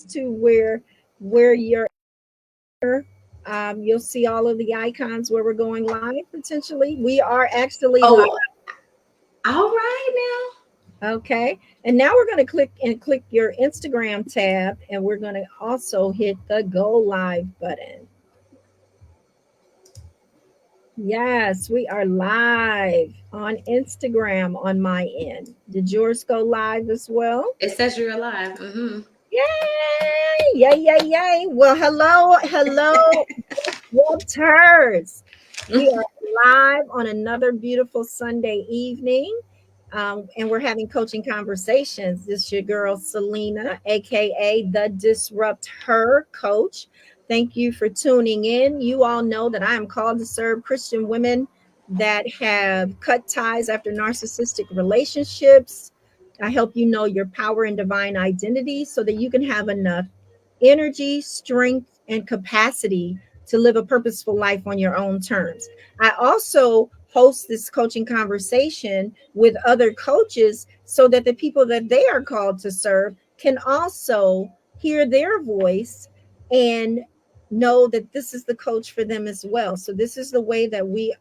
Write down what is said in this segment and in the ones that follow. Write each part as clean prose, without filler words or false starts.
to where you're. You'll see all of the icons where we're going live. Potentially, we are actually live. Oh, all right Okay, and now we're going to click your Instagram tab, and we're going to also hit the go live button. Yes, we are live on Instagram on my end. Did yours go live as well? now. It says you're alive. Yay! Yay, yay, yay. Well, hello, Walters. We are live on another beautiful Sunday evening. And we're having coaching conversations. This is your girl, Selena, aka the Disrupt Her Coach. Thank you for tuning in. You all know that I am called to serve Christian women that have cut ties after narcissistic relationships. I help you know your power and divine identity so that you can have enough energy, strength, and capacity to live a purposeful life on your own terms. I also host this coaching conversation with other coaches so that the people that they are called to serve can also hear their voice and know that this is the coach for them as well. So this is the way that we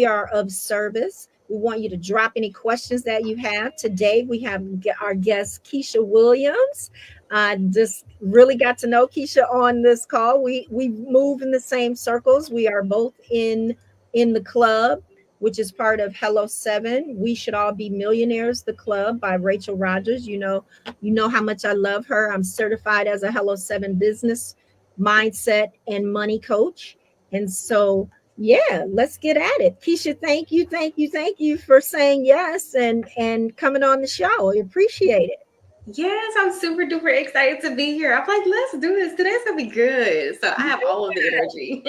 are of service. We want you to drop any questions that you have. Today we have our guest Keisha Williams. I just really got to know Keisha on this call. We move in the same circles. We are both in the club, which is part of Hello Seven. We Should All Be Millionaires, the club by Rachel Rogers. You know how much I love her. I'm certified as a Hello Seven business mindset and money coach. And so, yeah, let's get at it. Keisha, thank you for saying yes and coming on the show. I appreciate it. Yes, I'm super duper excited to be here. I'm like, let's do this. Today's gonna be good. So I have all of the energy.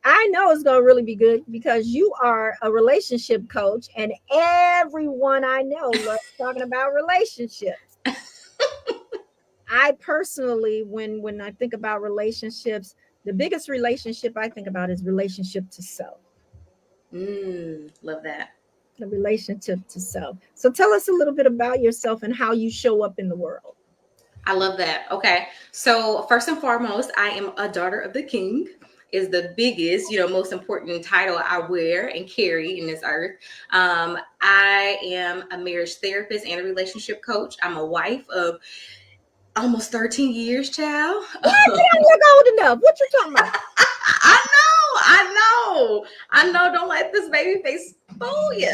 I know it's going to really be good because you are a relationship coach, and everyone I know loves talking about relationships. I personally, when I think about relationships, the biggest relationship I think about is relationship to self. Love that. The relationship to self. So tell us a little bit about yourself and how you show up in the world. I love that. Okay. So first and foremost, I am a daughter of the king is the biggest, most important title I wear and carry in this earth. I am a marriage therapist and a relationship coach. I'm a wife of almost 13 years, child. What? You look old enough. What you talking about? I know. Don't let this baby face fool you.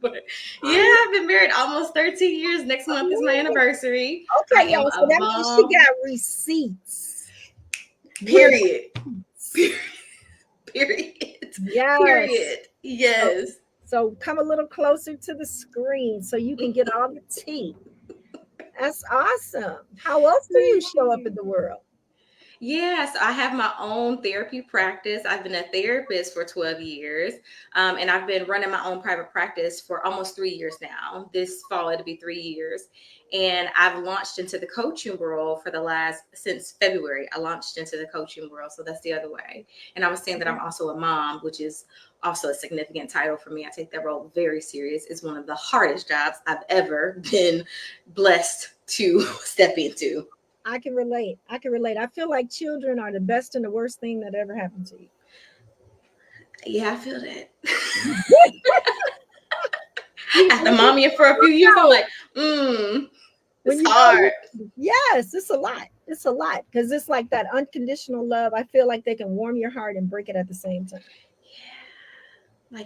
But yeah, I've been married almost 13 years. Next month is my anniversary. Okay, y'all. So that means she got receipts. Period. Period. Yes. Period. Yes. So come a little closer to the screen so you can get all the tea. That's awesome. How else do you show up in the world? Yes, I have my own therapy practice. I've been a therapist for 12 years, and I've been running my own private practice for almost 3 years now. This fall, it'll be 3 years. And I've launched into the coaching world since February. I launched into the coaching world. So that's the other way. And I was saying that I'm also a mom, which is also a significant title for me. I take that role very serious. It's one of the hardest jobs I've ever been blessed to step into. I can relate. I feel like children are the best and the worst thing that ever happened to you. Yeah, I feel that. After mommy for a few years, I'm like, it's hard. Yes, it's a lot. It's a lot because it's like that unconditional love. I feel like they can warm your heart and break it at the same time.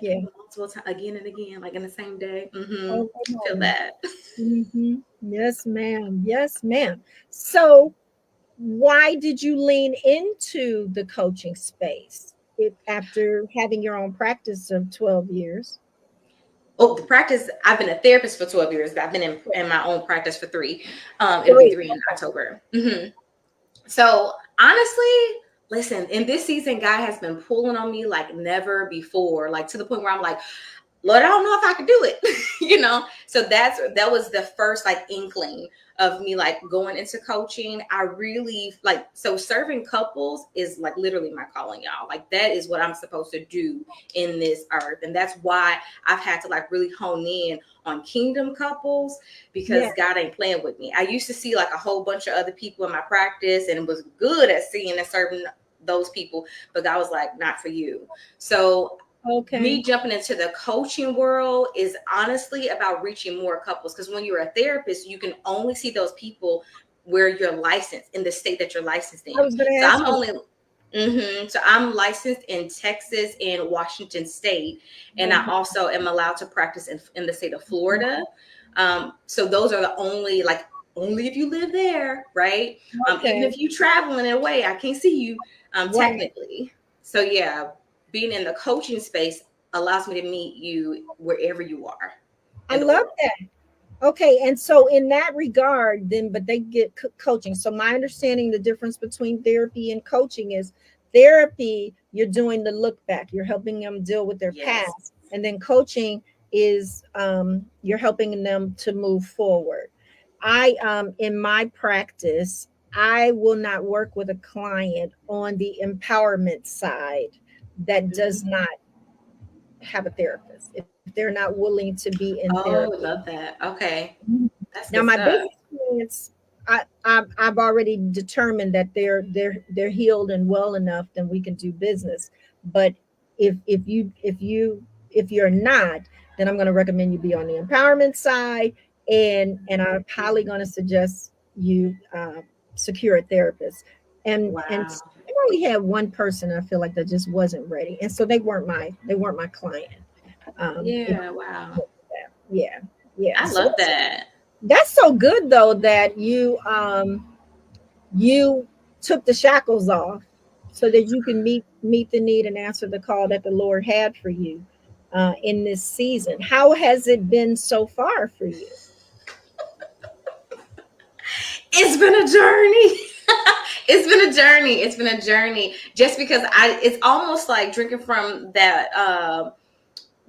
Yeah. Multiple times, again and again, like in the same day. Oh, feel that. Yes, ma'am. Yes, ma'am. So why did you lean into the coaching space after having your own practice of 12 years? Oh, the practice, I've been a therapist for 12 years, but I've been in my own practice for 3. It'll be 3 in October. So honestly, listen, in this season, God has been pulling on me like never before, like to the point where I'm like, Lord, I don't know if I could do it, So that was the first like inkling of me like going into coaching. I really like, so serving couples is like literally my calling, y'all. Like that is what I'm supposed to do in this earth. And that's why I've had to like really hone in on kingdom couples, because Yeah. God ain't playing with me. I used to see like a whole bunch of other people in my practice and was good at seeing and serving those people, but God was like, not for you. So Okay. me jumping into the coaching world is honestly about reaching more couples, because when you're a therapist, you can only see those people where you're licensed in the state that you're licensed I in. was going to So ask I'm you. only so I'm licensed in Texas and Washington State, and I Okay. also am allowed to practice in the state of Florida. So those are the only, like, only if you live there, right? Even Okay. if you traveling away, I can't see you Right. technically. So yeah, being in the coaching space allows me to meet you wherever you are I in the love world. that. Okay, and so in that regard, then, but they get coaching. So my understanding, the difference between therapy and coaching is therapy, you're doing the look back, you're helping them deal with their Yes. past, and then coaching is you're helping them to move forward. I in my practice, I will not work with a client on the empowerment side that does Mhm. not have a therapist if they're not willing to be in therapy. Oh, love that. Okay. That's Now, good my stuff. business clients, I've already determined that they're healed and well enough, then we can do business. But if you're not, then I'm going to recommend you be on the empowerment side, and I'm highly going to suggest you secure a therapist. And Wow. I only had one person I feel like that just wasn't ready, and so they weren't my client. If Yeah, wow. yeah, yeah. I So love that. that's so good though that you took the shackles off so that you can meet the need and answer the call that the Lord had for you in this season. How has it been so far for you? It's been a journey. It's been a journey. It's been a journey. Just because it's almost like drinking from that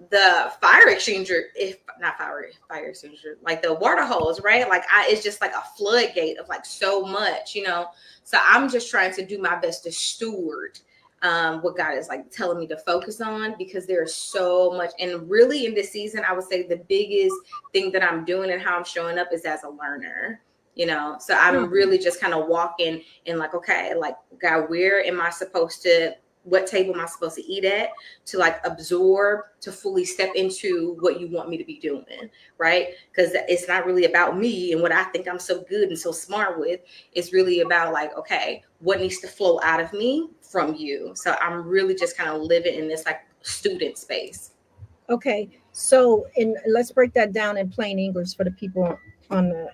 the fire exchanger, if not fire exchanger, like the water hose, right? Like it's just like a floodgate of like so much. So I'm just trying to do my best to steward what God is like telling me to focus on, because there's so much. And really in this season, I would say the biggest thing that I'm doing and how I'm showing up is as a learner. So I'm really just kind of walking in like, okay, like, God, where am I supposed to, what table am I supposed to eat at, to like absorb, to fully step into what you want me to be doing, right? Because it's not really about me and what I think I'm so good and so smart with. It's really about like, okay, what needs to flow out of me from you. So I'm really just kind of living in this like student space. Okay, so let's break that down in plain English for the people on the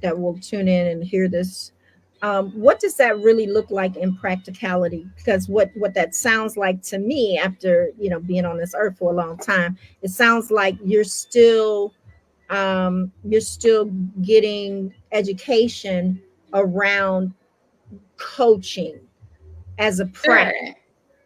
that will tune in and hear this. What does that really look like in practicality? Because what that sounds like to me, after being on this earth for a long time, it sounds like you're still getting education around coaching as a Sure. practice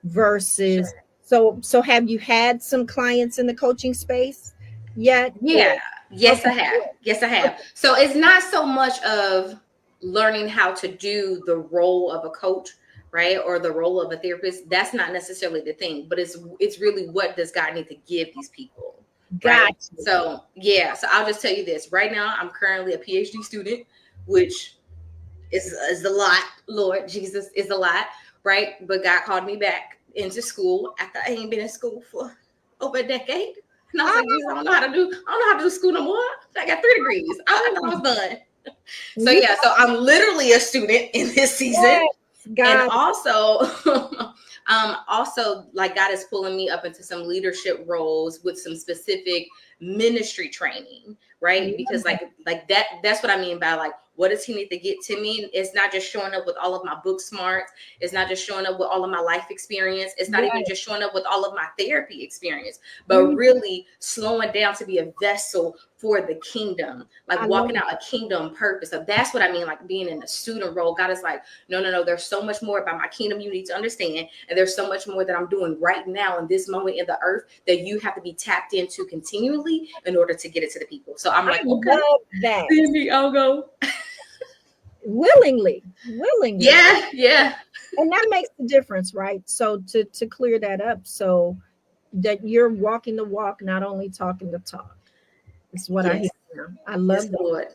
versus. Sure. So have you had some clients in the coaching space yet, or Yeah. Yes, okay, I have. good. Yes, I have. Okay, So it's not so much of learning how to do the role of a coach, right? Or the role of a therapist. That's not necessarily the thing, but it's really, what does God need to give these people, right? got you. So yeah, so I'll just tell you this. Right now, I'm currently a PhD student, which is a lot. Lord Jesus, is a lot, right? But God called me back into school after I ain't been in school for over a decade. And I was like, Jesus, I don't know how to do school no more. I got 3 degrees. I thought I was done. So You yeah, so I'm literally a student in this season. yes, And got it. also also like God is pulling me up into some leadership roles with some specific ministry training, I right? love Because that. like that's what I mean by like what does he need to get to me? It's not just showing up with all of my book smarts. It's not just showing up with all of my life experience. It's not even just showing up with all of my therapy experience, but really slowing down to be a vessel for the kingdom, like walking out a kingdom purpose. So that's what I mean, like being in a student role. God is like, no, there's so much more about my kingdom you need to understand. And there's so much more that I'm doing right now in this moment in the earth that you have to be tapped into continually in order to get it to the people. So I'm like, okay, love that. I'll go. willingly. Yeah. And that makes the difference, right? So to clear that up, so that you're walking the walk, not only talking the talk. It's what I hear now. I love that. Lord.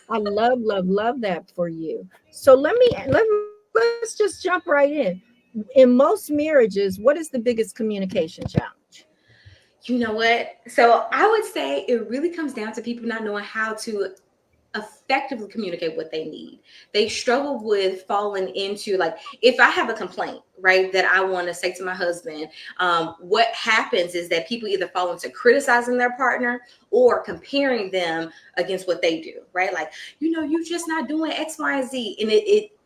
I love that for you. So let's just jump right in. In most marriages, what is the biggest communication challenge? You know what? So I would say it really comes down to people not knowing how to effectively communicate what they need. They struggle with falling into, like, if I have a complaint, right, that I want to say to my husband, what happens is that people either fall into criticizing their partner or comparing them against what they do, right? Like, you just not doing X, Y, and Z. And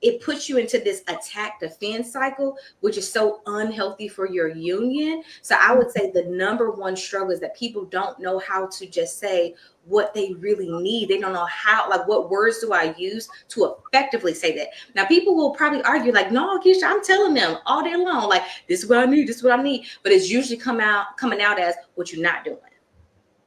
it puts you into this attack defense cycle, which is so unhealthy for your union. So I would say the number one struggle is that people don't know how to just say what they really need. They don't know how, like, what words do I use to effectively say that? Now, people will probably argue like, no, Keisha, I'm telling them all day long, like, this is what I need, this is what I need. But it's usually coming out as what you're not doing.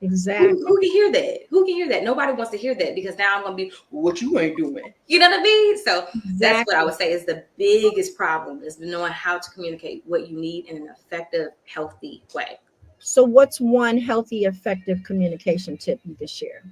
Exactly. Who can hear that? Who can hear that? Nobody wants to hear that, because now I'm going to be, what you ain't doing. You know what I mean? So That's what I would say is the biggest problem, is knowing how to communicate what you need in an effective, healthy way. So what's one healthy, effective communication tip you could share?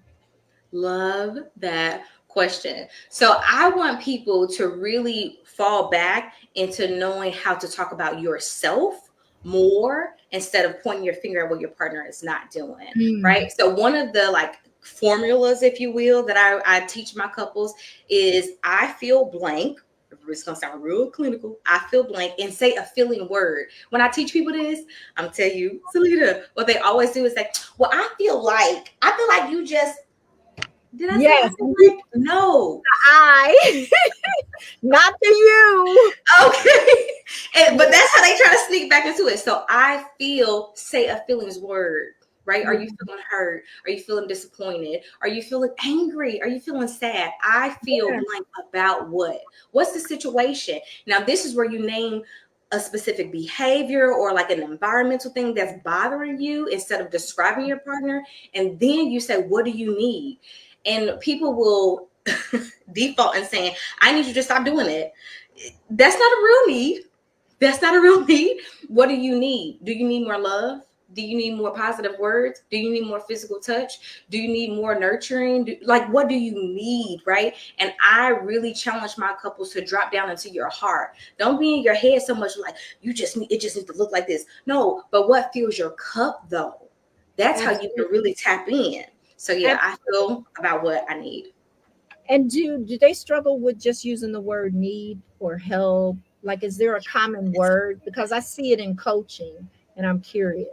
Love that question. So I want people to really fall back into knowing how to talk about yourself more instead of pointing your finger at what your partner is not doing, right? So one of the, like, formulas, if you will, that I teach my couples is I feel blank. It's going to sound real clinical. I feel blank, and say a feeling word. When I teach people this, I'm telling you, Salita, what they always do is say, well, I feel like you just, did I say I feel like? No. Not to you. Okay. But that's how they try to sneak back into it. So I feel, say a feelings word. Right? Are you feeling hurt? Are you feeling disappointed? Are you feeling angry? Are you feeling sad? I feel blank about what? What's the situation? Now, this is where you name a specific behavior or like an environmental thing that's bothering you instead of describing your partner. And then you say, what do you need? And people will default in saying, I need you to stop doing it. That's not a real need. That's not a real need. What do you need? Do you need more love? Do you need more positive words? Do you need more physical touch? Do you need more nurturing? What do you need, right? And I really challenge my couples to drop down into your heart. Don't be in your head so much like, it just needs to look like this. No, but what fills your cup, though? That's how you can really tap in. So yeah, I feel about what I need. And do they struggle with just using the word need or help? Like, is there a common word? Because I see it in coaching, and I'm curious.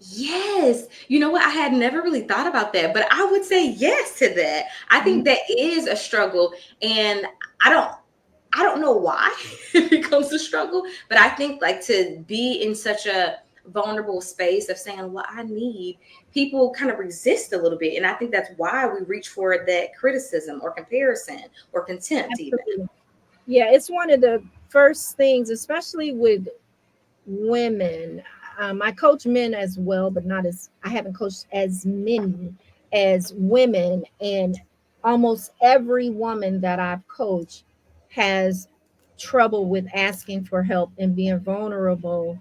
Yes. You know what? I had never really thought about that, but I would say yes to that. I think that is a struggle, and I don't know why it becomes a struggle, but I think, like, to be in such a vulnerable space of saying what I need, people kind of resist a little bit. And I think that's why we reach for that criticism or comparison or contempt. Absolutely. Even. Yeah, it's one of the first things, especially with women. I coach men as well, but I haven't coached as many as women. And almost every woman that I've coached has trouble with asking for help and being vulnerable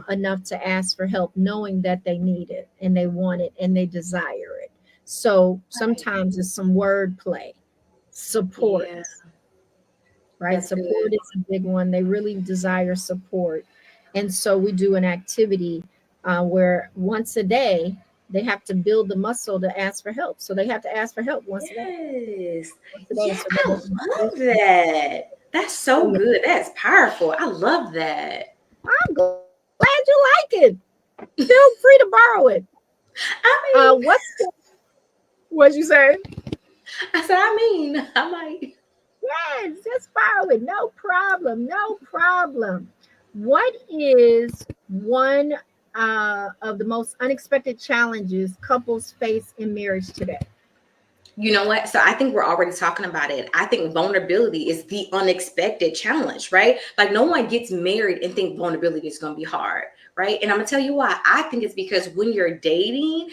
enough to ask for help, knowing that they need it and they want it and they desire it. So sometimes it's some wordplay, support, right? That's support good. Is a big one. They really desire support. And so we do an activity where once a day, they have to build the muscle to ask for help. So they have to ask for help once a day. Yes, I love that. That's so good. That's powerful. I love that. I'm glad you like it. Feel free to borrow it. I mean, what'd you say? I said I mean, I might. Yes, just borrow it. No problem. No problem. What is one of the most unexpected challenges couples face in marriage today? You know what? So I think we're already talking about it. I think vulnerability is the unexpected challenge, right? Like no one gets married and think vulnerability is going to be hard, right? And I'm going to tell you why. I think it's because when you're dating,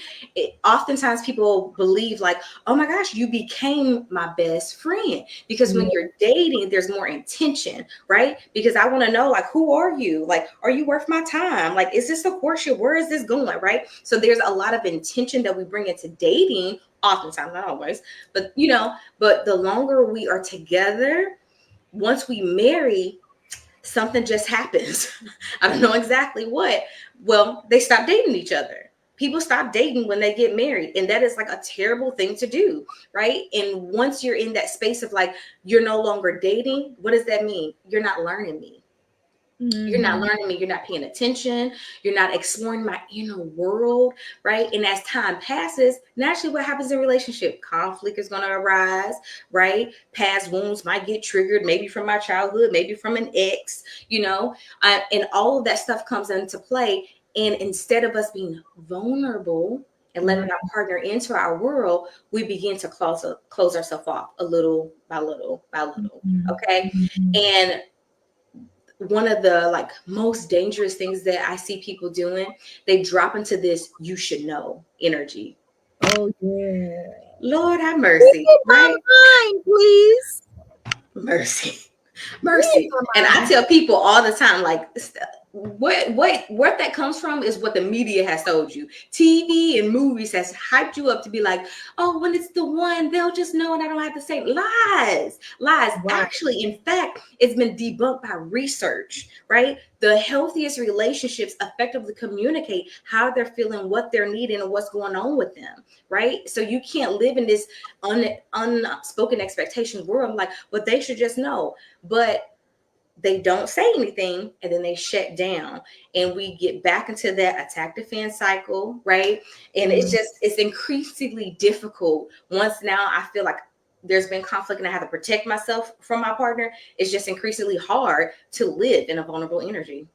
oftentimes people believe like, oh my gosh, you became my best friend. Because when you're dating, there's more intention, right? Because I want to know like, who are you? Like, are you worth my time? Like, is this a courtship? Where is this going, right? So there's a lot of intention that we bring into dating, oftentimes, not always, but but the longer we are together, once we marry, something just happens. I don't know exactly what. Well, they stop dating each other. People stop dating when they get married, and that is like a terrible thing to do, right? And once you're in that space of like you're no longer dating, what does that mean? You're not learning me. You're not learning me. You're not paying attention. You're not exploring my inner world, right? And as time passes, naturally, what happens in relationship? Conflict is going to arise, right? Past wounds might get triggered, maybe from my childhood, maybe from an ex, and all of that stuff comes into play. And instead of us being vulnerable and letting our partner into our world, we begin to close ourselves off a little by little by little. Okay. And one of the like most dangerous things that I see people doing, they drop into this "you should know" energy. Oh yeah. Lord have Read mercy, my right? mind, please. Mercy, Read mercy. And my I mind. tell people all the time, like, what that comes from is what the media has told you. TV and movies has hyped you up to be like, oh, when it's the one, they'll just know and I don't have to say lies. Right. Actually, in fact, it's been debunked by research, right? The healthiest relationships effectively communicate how they're feeling, what they're needing, and what's going on with them, right? So you can't live in this unspoken expectation world like, but they should just know. But they don't say anything and then they shut down, and we get back into that attack defense cycle, right? And it's increasingly difficult once now I feel like there's been conflict and I have to protect myself from my partner. It's just increasingly hard to live in a vulnerable energy.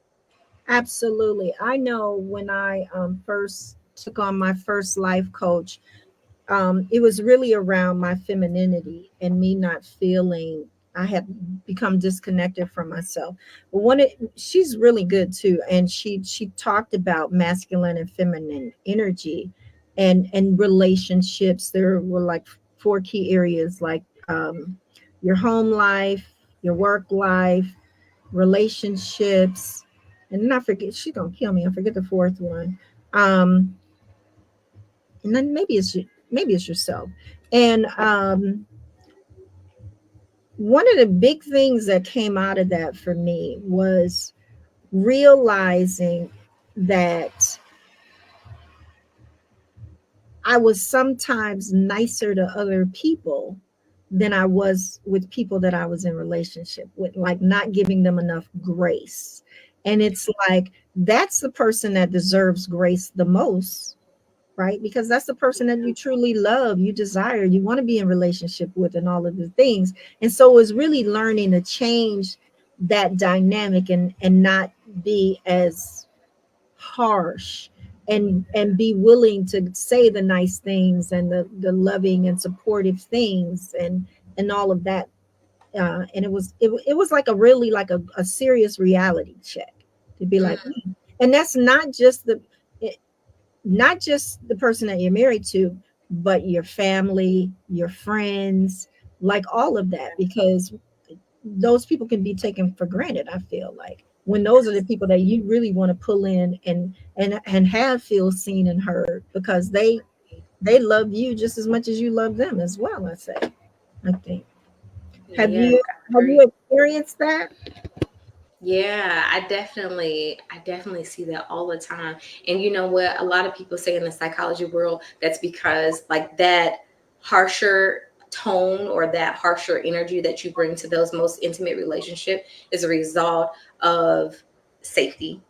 Absolutely. I know when I first took on my first life coach, it was really around my femininity and me not feeling I had become disconnected from myself. But she's really good too, and she talked about masculine and feminine energy, and relationships. There were like four key areas, like your home life, your work life, relationships, and then I forget. She's gonna kill me. I forget the fourth one. Um, and then maybe it's yourself. And one of the big things that came out of that for me was realizing that I was sometimes nicer to other people than I was with people that I was in relationship with, like not giving them enough grace. And it's like that's the person that deserves grace the most, right? Because that's the person that you truly love, you desire, you want to be in relationship with, and all of the things. And so it's really learning to change that dynamic, and not be as harsh, and be willing to say the nice things and the loving and supportive things, and all of that. And it was like a really like a serious reality check to be like, Mm, and that's not just not just the person that you're married to, but your family, your friends, like all of that, because those people can be taken for granted. I feel like when those are the people that you really want to pull in, and have feel seen and heard, because they love you just as much as you love them as well. I think. Have yes, you I have you agree. experienced that? Yeah, I definitely see that all the time. And you know what? A lot of people say in the psychology world that's because like that harsher tone or that harsher energy that you bring to those most intimate relationship is a result of safety,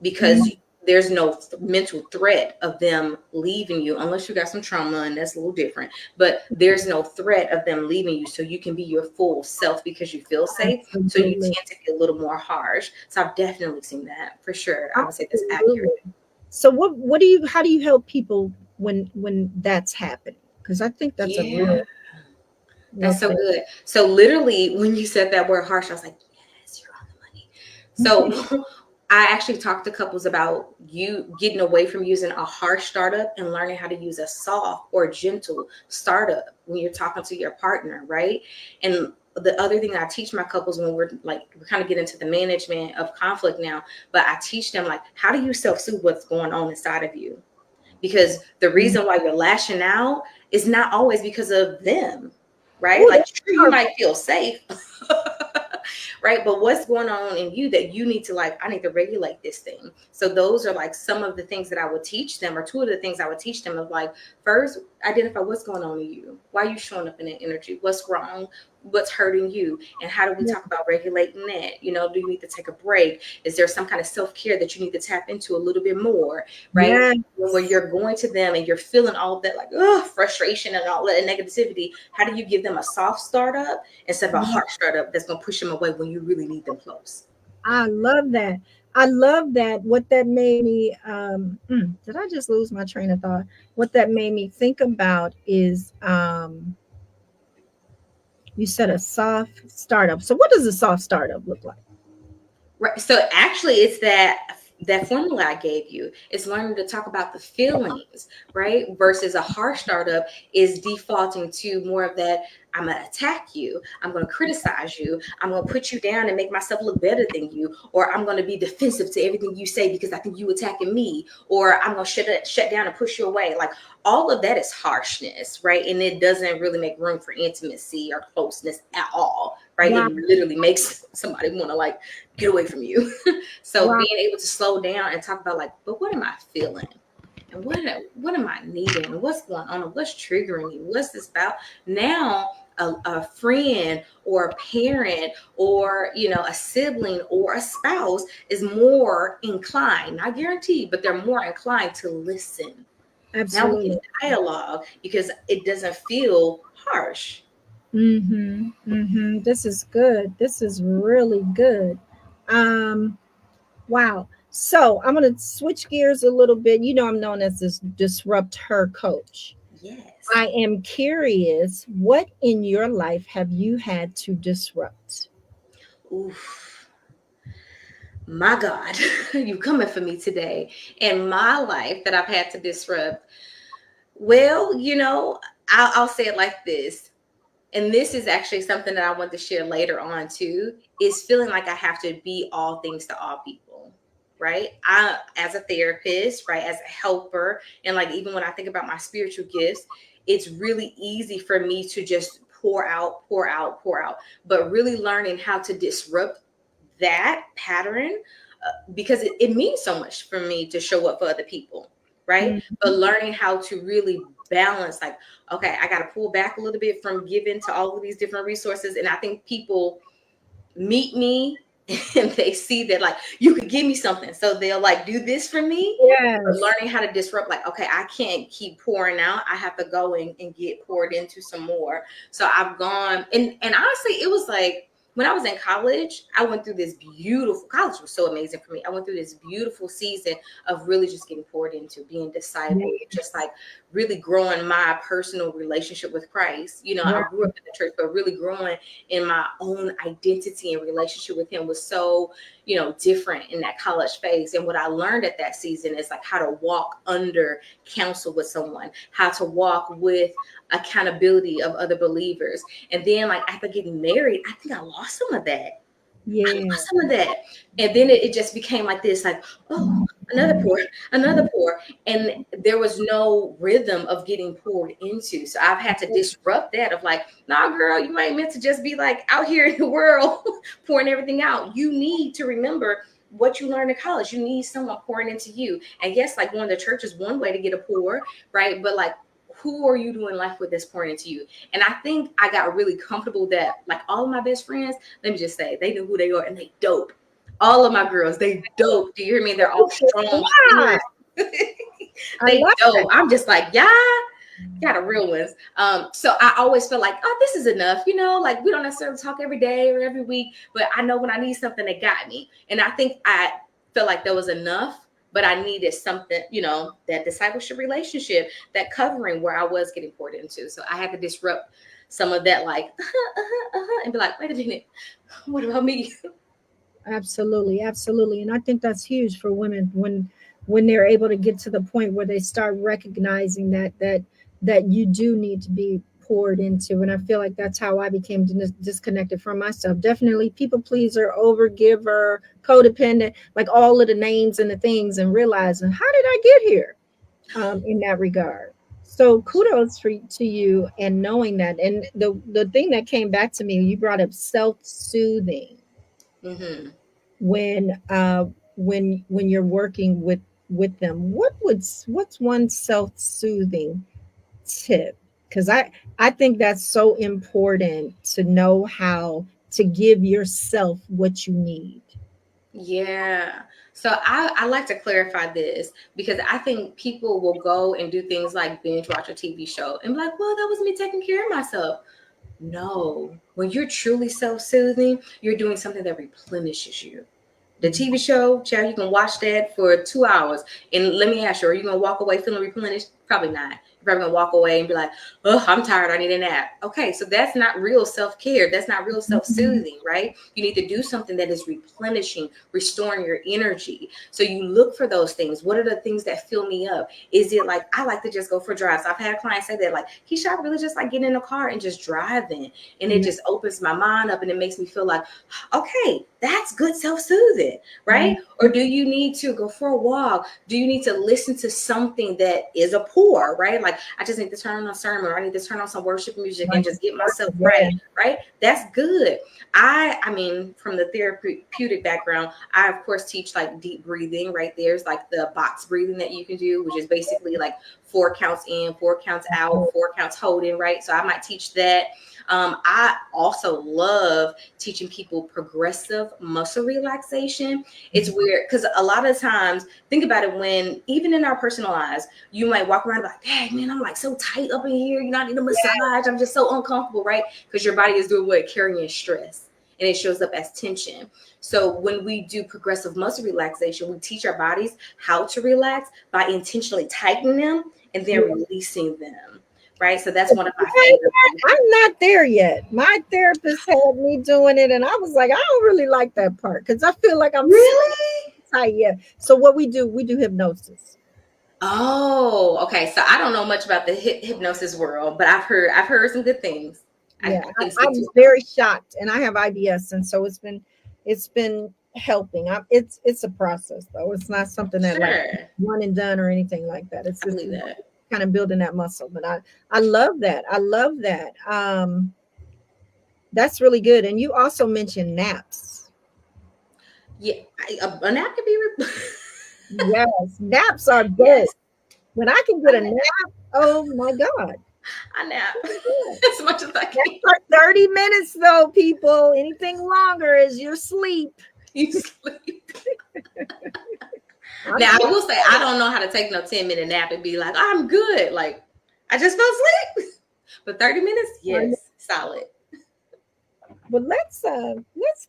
because Mhm. there's no mental threat of them leaving you unless you got some trauma, and that's a little different. But there's no threat of them leaving you, so you can be your full self because you feel safe. So you Absolutely. tend to be a little more harsh. So I've definitely seen that for sure. I would say that's accurate. Absolutely. So what do you how do you help people when that's happening? Because I think that's a Yeah, real that's so thing. good. So literally, when you said that word harsh, I was like, yes, you're on the money. So I actually talked to couples about you getting away from using a harsh startup and learning how to use a soft or gentle startup when you're talking to your partner, right? And the other thing I teach my couples when we're kind of get into the management of conflict now, but I teach them like, how do you self-soothe what's going on inside of you? Because the reason why you're lashing out is not always because of them, right? Oh, Like, that's sure, you powerful. might feel safe, right? But what's going on in you that you need to like, I need to regulate this thing. So those are like some of the things that I would teach them, or two of the things I would teach them of like, first, identify what's going on in you. Why are you showing up in that energy? What's wrong? What's hurting you? And how do we Yeah. talk about regulating that? You know, do you need to take a break? Is there some kind of self-care that you need to tap into a little bit more, right? Yes. When you're going to them and you're feeling all of that like frustration and all that negativity, how do you give them a soft startup instead of a Yeah. hard startup that's going to push them away when you really need them close? I love that. I love that. What that made me did I just lose my train of thought? What that made me think about is you said a soft startup. So what does a soft startup look like? Right. So actually, it's that formula I gave you. It's learning to talk about the feelings, right? Versus a harsh startup is defaulting to more of that. I'm gonna attack you. I'm gonna criticize you. I'm gonna put you down and make myself look better than you, or I'm gonna be defensive to everything you say because I think you attacking me, or I'm gonna shut down and push you away. Like all of that is harshness, right? And it doesn't really make room for intimacy or closeness at all, right? Wow. It literally makes somebody want to like get away from you. So Wow. being able to slow down and talk about like, but what am I feeling? And what am I needing? And what's going on? And what's triggering you? What's this about? Now a friend or a parent or a sibling or a spouse is more inclined, not guaranteed, but they're more inclined to listen. Now we can Absolutely. dialogue because it doesn't feel harsh. Mm-hmm. Mm-hmm. This is good. This is really good. Um, wow. So I'm gonna switch gears a little bit. You know, I'm known as this disrupt her coach. Yes. I am curious, what in your life have you had to disrupt? Oof. My God, you coming for me today in my life that I've had to disrupt. Well, I'll say it like this. And this is actually something that I want to share later on too, is feeling like I have to be all things to all people, right? I, as a therapist, right, as a helper, and like even when I think about my spiritual gifts, it's really easy for me to just pour out, pour out, pour out, but really learning how to disrupt that pattern because it means so much for me to show up for other people, right? But Mhm. learning how to really balance, like, okay, I got to pull back a little bit from giving to all of these different resources. And I think people meet me and they see that, like, you could give me something. So they'll like do this for me. But Yes. learning how to disrupt, like, okay, I can't keep pouring out. I have to go in and get poured into some more. So I've gone and honestly, it was like when I was in college, I went through this beautiful college was so amazing for me. I went through this beautiful season of really just getting poured into, being Yeah. discipled, just like really growing my personal relationship with Christ. I Right. grew up in the church, but really growing in my own identity and relationship with him was so different in that college phase. And what I learned at that season is like how to walk under counsel with someone, how to walk with accountability of other believers. And then like after getting married, I think I lost some of that. I Yeah. lost some of that. And then it just became like this, like, oh, another pour, another pour. And there was no rhythm of getting poured into. So I've had to disrupt that of like, nah, girl, you ain't meant to just be like out here in the world pouring everything out. You need to remember what you learned in college. You need someone pouring into you. And yes, like going to church is one way to get a pour, right? But like, who are you doing life with that's pouring into you? And I think I got really comfortable that like all of my best friends, let me just say, they know who they are and they dope. All of my girls, they dope. Do you hear me? They're all strong, Wow. fierce. I They love dope. I'm just like, yeah, got a real ones. So I always feel like, oh, this is enough. You know, like we don't necessarily talk every day or every week, but I know when I need something, they got me. And I think I felt like there was enough, but I needed something, you know, that discipleship relationship, that covering where I was getting poured into. So I had to disrupt some of that, like, and be like, wait a minute, what about me? Absolutely, absolutely. And I think that's huge for women when they're able to get to the point where they start recognizing that you do need to be poured into. And I feel like that's how I became disconnected from myself. Definitely people pleaser, overgiver, codependent, like all of the names and the things, and realizing how did I get here in that regard. So kudos to you and knowing that. And the thing that came back to me, you brought up self-soothing Mm-hmm. when when you're working with them. What's one self-soothing tip? Because I think that's so important to know how to give yourself what you need. Yeah. So I like to clarify this because I think people will go and do things like binge watch a TV show and be like, well, that was me taking care of myself. No, when you're truly self-soothing, you're doing something that replenishes you. The TV show, child, you can watch that for 2 hours. And let me ask you, are you going to walk away feeling replenished? Probably not. You're probably going to walk away and be like, oh, I'm tired. I need a nap. Okay, so that's not real self-care. That's not real Mhm. self-soothing, right? You need to do something that is replenishing, restoring your energy. So you look for those things. What are the things that fill me up? Is it like, I like to just go for drives. I've had clients say that, like, Keisha, I really just like getting in a car and just driving. And it Yeah. just opens my mind up and it makes me feel like, okay, that's good self-soothing, right? Or do you need to go for a walk? Do you need to listen to something that is a pour, right? Like I just need to turn on a sermon, or I need to turn on some worship music and Right. just get myself Yeah. right, right? That's good. I mean, from the therapeutic background, I of course teach like deep breathing, right? There's like the box breathing that you can do, which is basically like 4 counts in, 4 counts out, 4 counts holding, right? So I might teach that. I also love teaching people progressive muscle relaxation. It's weird because a lot of times, think about it, when even in our personal lives, you might walk around like, dang, man, I'm like so tight up in here. You know, I need a massage. I'm just so uncomfortable, right? Because your body is doing what? Carrying stress. And it shows up as tension. So when we do progressive muscle relaxation, we teach our bodies how to relax by intentionally tightening them and then Yeah. releasing them. Right. So that's one of my Okay, favorite things. I'm not there yet. My therapist had me doing it, and I was like, I don't really like that part because I feel like I'm so Really? tight. Yeah. So what we do hypnosis. Oh, okay. So I don't know much about the hypnosis world, but I've heard some good things. I Yeah, can I speak to was it though. very shocked, and I have IBS, and so it's been helping. It's a process though. It's not something that like Sure, one and done or anything like that. It's I just believe that. kind of building that muscle. But I love that. I love that. That's really good. And you also mentioned naps. Yeah, a nap can be. Yes, naps are good. Yes, When I can I get a nap. nap, oh my God. I nap Yeah. as much as I Naps can. are 30 minutes though, people. Anything longer is your sleep. You sleep. I'm Now I just will say I don't know how to take no 10-minute nap and be like I'm good. Like I just fell asleep. But 30 minutes, saying, yes, solid. but let's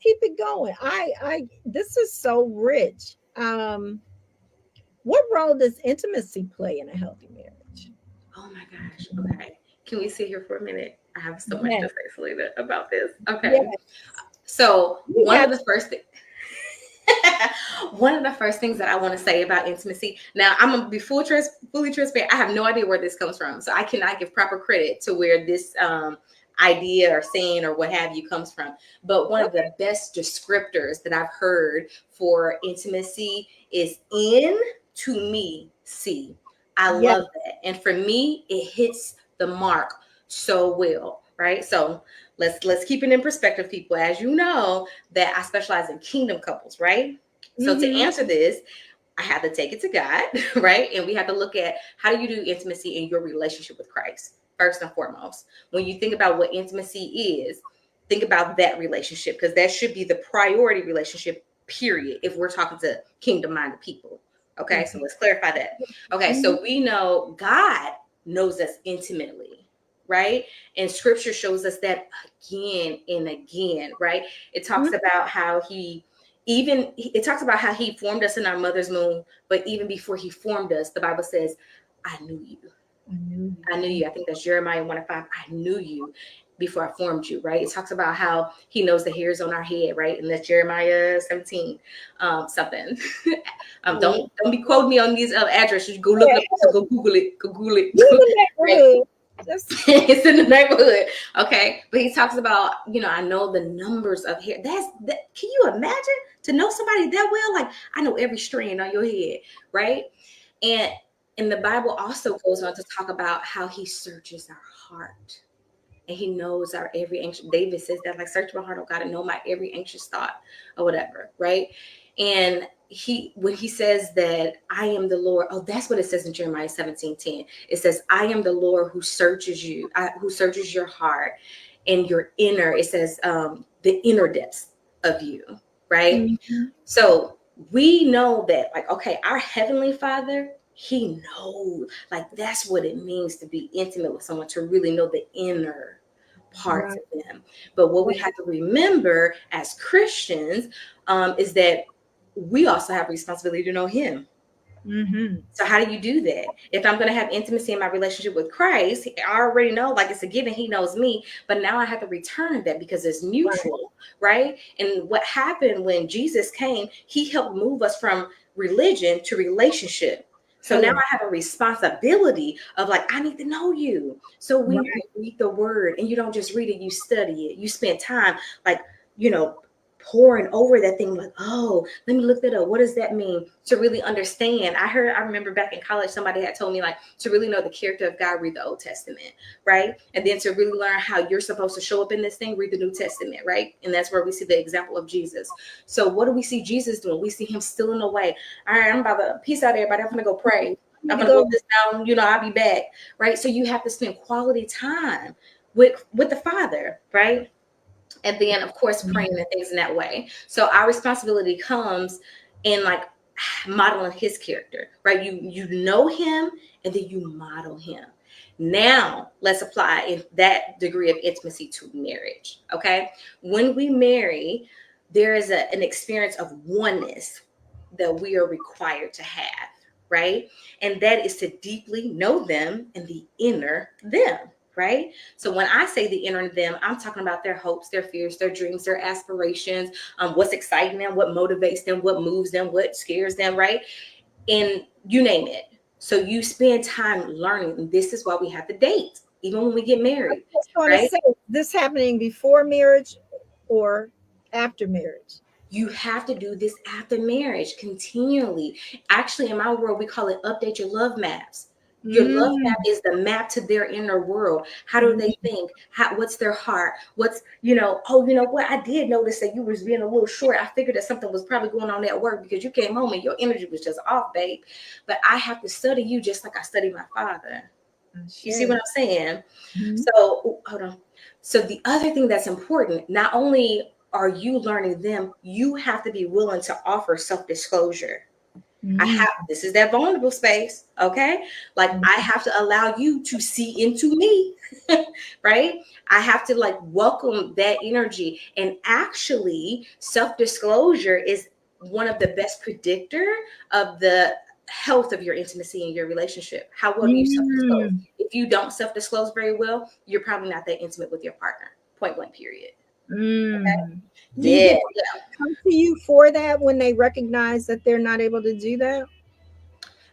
keep it going. I this is so rich. What role does intimacy play in a healthy marriage? Oh my gosh. Okay. Can we sit here for a minute? I have so much to Yes, say, Selena, about this. Okay. yes. So We have one of the first things that I want to say about intimacy. Now, I'm gonna be fully transparent. I have no idea where this comes from, so I cannot give proper credit to where this idea or saying or what have you comes from. But one of okay. the best descriptors that I've heard for intimacy is in to me see. I Yes, love that, and for me, it hits the mark so well. Right, so let's keep it in perspective, people. As you know, that I specialize in kingdom couples, right? So to mm-hmm. answer this, I have to take it to God, right? And we have to look at how do you do intimacy in your relationship with Christ, first and foremost. When you think about what intimacy is, think about that relationship because that should be the priority relationship period, if we're talking to kingdom-minded people. Okay, so let's clarify that. Okay, so we know God knows us intimately, right? And scripture shows us that again and again, right? It talks about how he formed us in our mother's womb, but even before he formed us, the Bible says, I knew you. I knew you. I think that's Jeremiah 1:5. I knew you before I formed you, right? It talks about how he knows the hairs on our head, right? And that's Jeremiah 17, something. Don't be quoting me on these addresses. Go look it up. So go Google it. Google it. Right? It's in the neighborhood. Okay. But he talks about, I know the numbers of hair. Can you imagine to know somebody that well? Like, I know every strand on your head, right? And the Bible also goes on to talk about how he searches our heart. And he knows our every anxious. David says that, like, search my heart, oh God, and know my every anxious thought or whatever, right? And when he says that I am the Lord, that's what it says in Jeremiah 17:10. It says, I am the Lord who searches you, who searches your heart and your inner. It says the inner depths of you, right? So we know that, like, okay, our Heavenly Father, he knows, like, that's what it means to be intimate with someone, to really know the inner parts of them. But what we have to remember as Christians is that we also have a responsibility to know him. So how do you do that? If I'm going to have intimacy in my relationship with Christ, I already know, like, it's a given, he knows me, but now I have to return that because it's mutual, right? And what happened when Jesus came, he helped move us from religion to relationship. So now I have a responsibility of, like, I need to know you. So when you read the word, and you don't just read it, you study it, you spend time, like, pouring over that thing, like, oh, let me look that up. What does that mean? To really understand. I remember back in college, somebody had told me, like, to really know the character of God, read the Old Testament, right? And then to really learn how you're supposed to show up in this thing, read the New Testament, right? And that's where we see the example of Jesus. So what do we see Jesus doing? We see him stealing away. All right, I'm about to peace out, everybody. I'm going to go pray. I'm going to go this down. I'll be back, right? So you have to spend quality time with the Father, right? And then, of course, praying and things in that way. So our responsibility comes in, like, modeling his character, right? You know him, and then you model him. Now, let's apply that degree of intimacy to marriage, okay? When we marry, there is an experience of oneness that we are required to have, right? And that is to deeply know them and the inner them. Right? So when I say the inner them, I'm talking about their hopes, their fears, their dreams, their aspirations, what's exciting them, what motivates them, what moves them, what scares them, right? And you name it. So you spend time learning. And this is why we have to date, even when we get married. I just want to say, this happening before marriage or after marriage? You have to do this after marriage continually. Actually, in my world, we call it update your love maps. Your love map is the map to their inner world. How do they think? What's their heart? What's, what? I did notice that you was being a little short. I figured that something was probably going on at work because you came home and your energy was just off, babe. But I have to study you just like I studied my father. You see what I'm saying? So, hold on. So the other thing that's important, not only are you learning them, you have to be willing to offer self-disclosure. This is that vulnerable space, okay? Like, I have to allow you to see into me, right? I have to, like, welcome that energy. And actually, self-disclosure is one of the best predictor of the health of your intimacy in your relationship. How well do you self-disclose? If you don't self-disclose very well, you're probably not that intimate with your partner. Point blank, period. Okay? Yeah. Come to you for that when they recognize that they're not able to do that?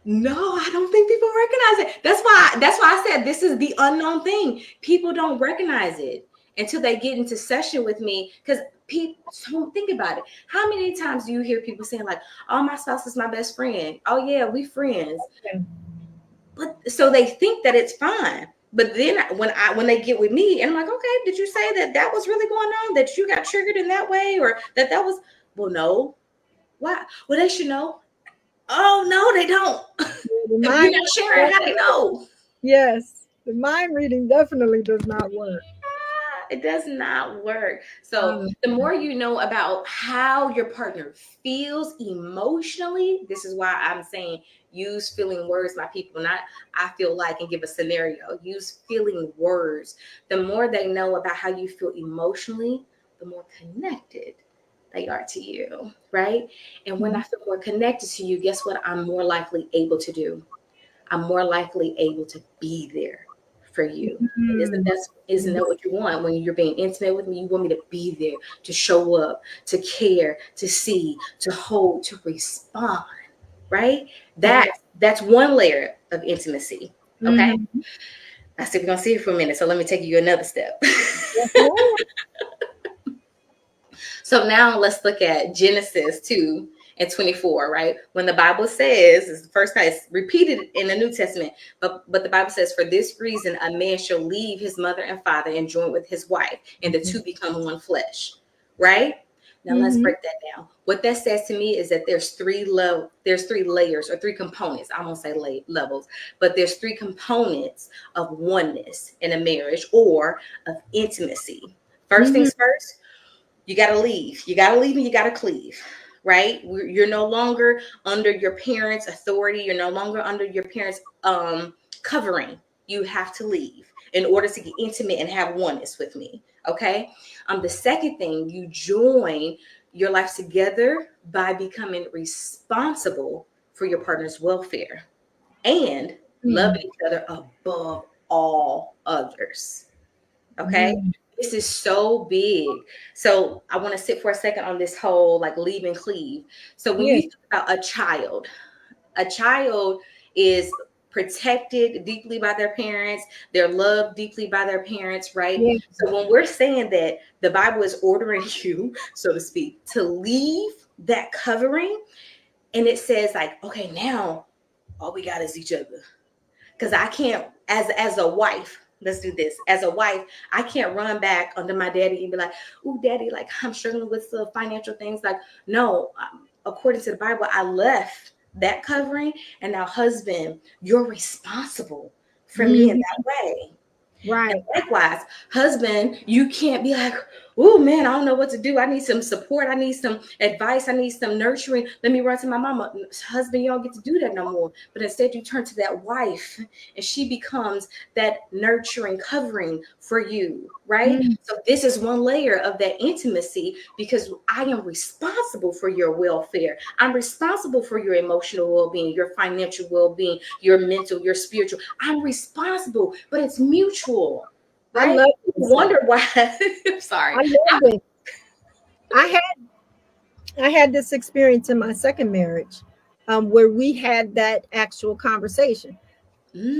No, I don't think people recognize it. That's why I said this is the unknown thing. People don't recognize it until they get into session with me, because people don't think about it. How many times do you hear people saying, like, oh, my spouse is my best friend. Oh yeah, we friends. But so they think that it's fine. But then when they get with me and I'm like, okay, did you say that was really going on? That you got triggered in that way? Or that was, well, no. Why? Well, they should know. Oh, no, they don't. If you're not sharing, how they know? Yes. The mind reading definitely does not work. It does not work. So Um, the more you know about how your partner feels emotionally, this is why I'm saying use feeling words, my people, not I feel like, and give a scenario. Use feeling words. The more they know about how you feel emotionally, the more connected they are to you, right? And when I feel more connected to you, guess what? I'm more likely able to do. I'm more likely able to be there for you. And isn't that what you want when you're being intimate with me? You want me to be there, to show up, to care, to see, to hold, to respond, right? yes. That's one layer of intimacy. Okay. Mhm. I said we're gonna see it for a minute, so let me take you another step. Yes, ma'am. So now let's look at Genesis 2:24, right? When the Bible says, it's the first time it's repeated in the New Testament, but the Bible says, for this reason, a man shall leave his mother and father and join with his wife, and the two become one flesh, right? Now let's Mhm. break that down. What that says to me is that there's three layers or three components. I won't say levels, but there's three components of oneness in a marriage or of intimacy. First Mhm. things first, you got to leave. You got to leave and you got to cleave, right? You're no longer under your parents' authority. You're no longer under your parents' covering. You have to leave in order to get intimate and have oneness with me. Okay. The second thing, you join your life together by becoming responsible for your partner's welfare and loving Mhm. each other above all others. Okay. Mhm. This is so big. So I want to sit for a second on this whole like leave and cleave. So when you Yes. think about a child is protected deeply by their parents, they're loved deeply by their parents, right? Yes. So when we're saying that the Bible is ordering you, so to speak, to leave that covering, and it says like, okay, now all we got is each other, because I can't, as a wife, let's do this, as a wife, I can't run back under my daddy and be like, "Ooh, daddy, like I'm struggling with the financial things." Like, no, according to the Bible, I left that covering, and now, husband, you're responsible for me in Mhm. that way. And Right. likewise, husband, you can't be like, oh man, I don't know what to do. I need some support. I need some advice. I need some nurturing. Let me run to my mama. Husband, you don't get to do that no more. But instead, you turn to that wife and she becomes that nurturing covering for you, right? Mhm. So, this is one layer of that intimacy because I am responsible for your welfare. I'm responsible for your emotional well being, your financial well being, your mental, your spiritual. I'm responsible, but it's mutual, I right? love You this. wonder why. I'm sorry. I love it. I had this experience in my second marriage, where we had that actual conversation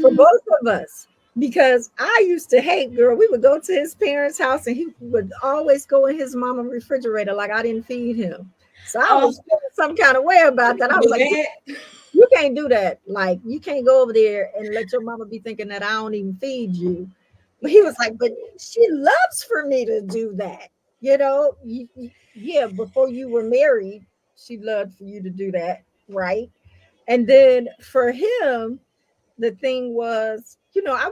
for Mm, both of us. Because I used to hate, girl. We would go to his parents' house and he would always go in his mama's refrigerator like I didn't feed him. So I um, was feeling some kind of way about that. I was do like, that. you can't do that. Like, you can't go over there and let your mama be thinking that I don't even feed you. But he Yeah. was like, but she loves for me to do that. You know, yeah, before you were married, she loved for you to do that. Right. And then for him, the thing was, I